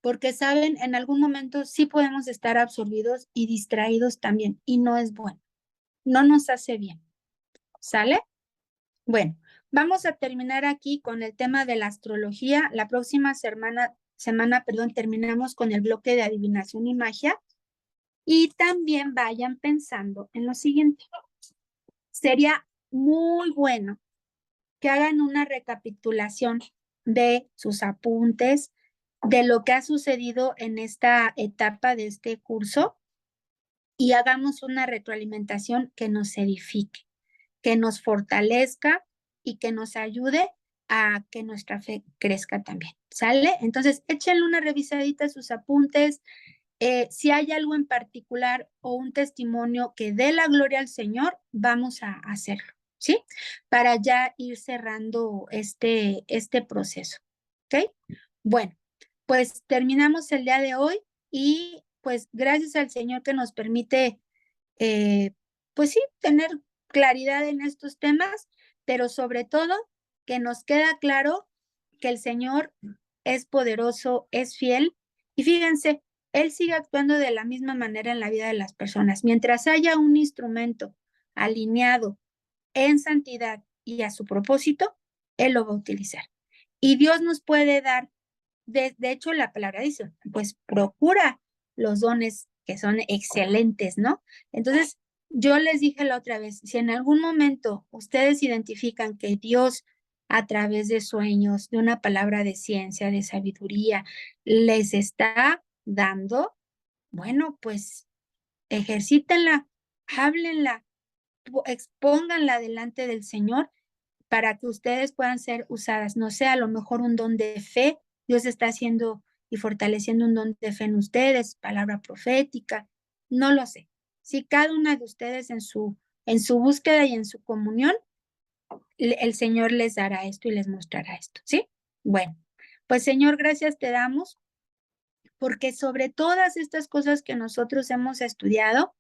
[SPEAKER 1] porque saben, en algún momento sí podemos estar absorbidos y distraídos también, y no es bueno, no nos hace bien. ¿Sale? Bueno, vamos a terminar aquí con el tema de la astrología. La próxima semana, terminamos con el bloque de adivinación y magia. Y también vayan pensando en lo siguiente. Sería muy bueno que hagan una recapitulación de sus apuntes, de lo que ha sucedido en esta etapa de este curso y hagamos una retroalimentación que nos edifique, que nos fortalezca y que nos ayude a que nuestra fe crezca también. ¿Sale? Entonces, échenle una revisadita a sus apuntes. Si hay algo en particular o un testimonio que dé la gloria al Señor, vamos a hacerlo, ¿sí? Para ya ir cerrando este proceso, ¿ok? Bueno, pues terminamos el día de hoy y pues gracias al Señor que nos permite, pues sí, tener claridad en estos temas, pero sobre todo que nos queda claro que el Señor es poderoso, es fiel y fíjense, Él sigue actuando de la misma manera en la vida de las personas. Mientras haya un instrumento alineado en santidad y a su propósito, Él lo va a utilizar. Y Dios nos puede dar, de hecho la palabra dice, pues procura los dones que son excelentes, ¿no? Entonces, yo les dije la otra vez, si en algún momento ustedes identifican que Dios a través de sueños, de una palabra de ciencia, de sabiduría, les está dando, bueno, pues ejercítenla, háblenla, expónganla delante del Señor para que ustedes puedan ser usadas. No sé, a lo mejor un don de fe, Dios está haciendo y fortaleciendo un don de fe en ustedes, palabra profética, no lo sé. Si cada una de ustedes en su búsqueda y en su comunión, el Señor les dará esto y les mostrará esto, ¿sí? Bueno, pues Señor, gracias te damos porque sobre todas estas cosas que nosotros hemos estudiado,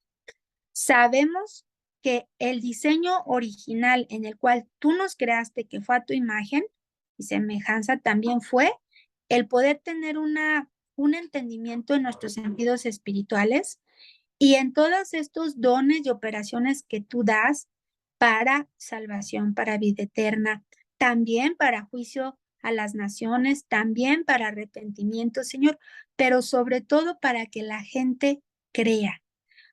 [SPEAKER 1] sabemos que el diseño original en el cual tú nos creaste, que fue a tu imagen y semejanza, también fue el poder tener una un entendimiento en nuestros sentidos espirituales y en todos estos dones y operaciones que tú das para salvación, para vida eterna, también para juicio a las naciones, también para arrepentimiento, Señor, pero sobre todo para que la gente crea.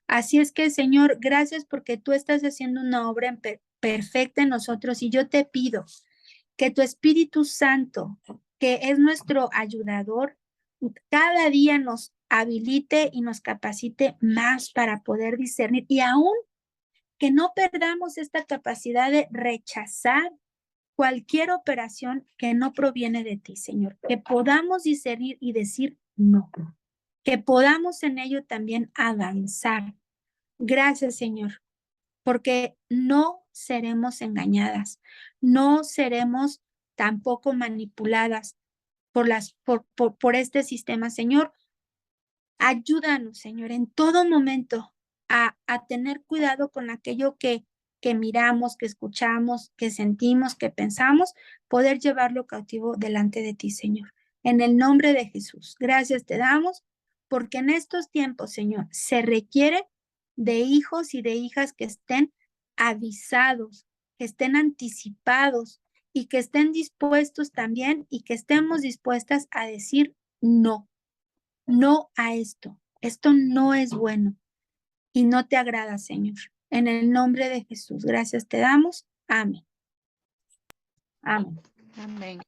[SPEAKER 1] Así es que, Señor, gracias porque tú estás haciendo una obra perfecta en nosotros y yo te pido que tu Espíritu Santo, que es nuestro ayudador, cada día nos habilite y nos capacite más para poder discernir y aún que no perdamos esta capacidad de rechazar cualquier operación que no proviene de ti, Señor, que podamos discernir y decir no, que podamos en ello también avanzar. Gracias, Señor, porque no seremos engañadas, no seremos tampoco manipuladas por este sistema, Señor. Ayúdanos, Señor, en todo momento a tener cuidado con aquello que miramos, que escuchamos, que sentimos, que pensamos, poder llevarlo cautivo delante de ti, Señor. En el nombre de Jesús, gracias te damos, porque en estos tiempos, Señor, se requiere de hijos y de hijas que estén avisados, que estén anticipados y que estén dispuestos también y que estemos dispuestas a decir no. No a esto. Esto no es bueno y no te agrada, Señor. En el nombre de Jesús, gracias te damos. Amén. Amén.
[SPEAKER 6] Amén.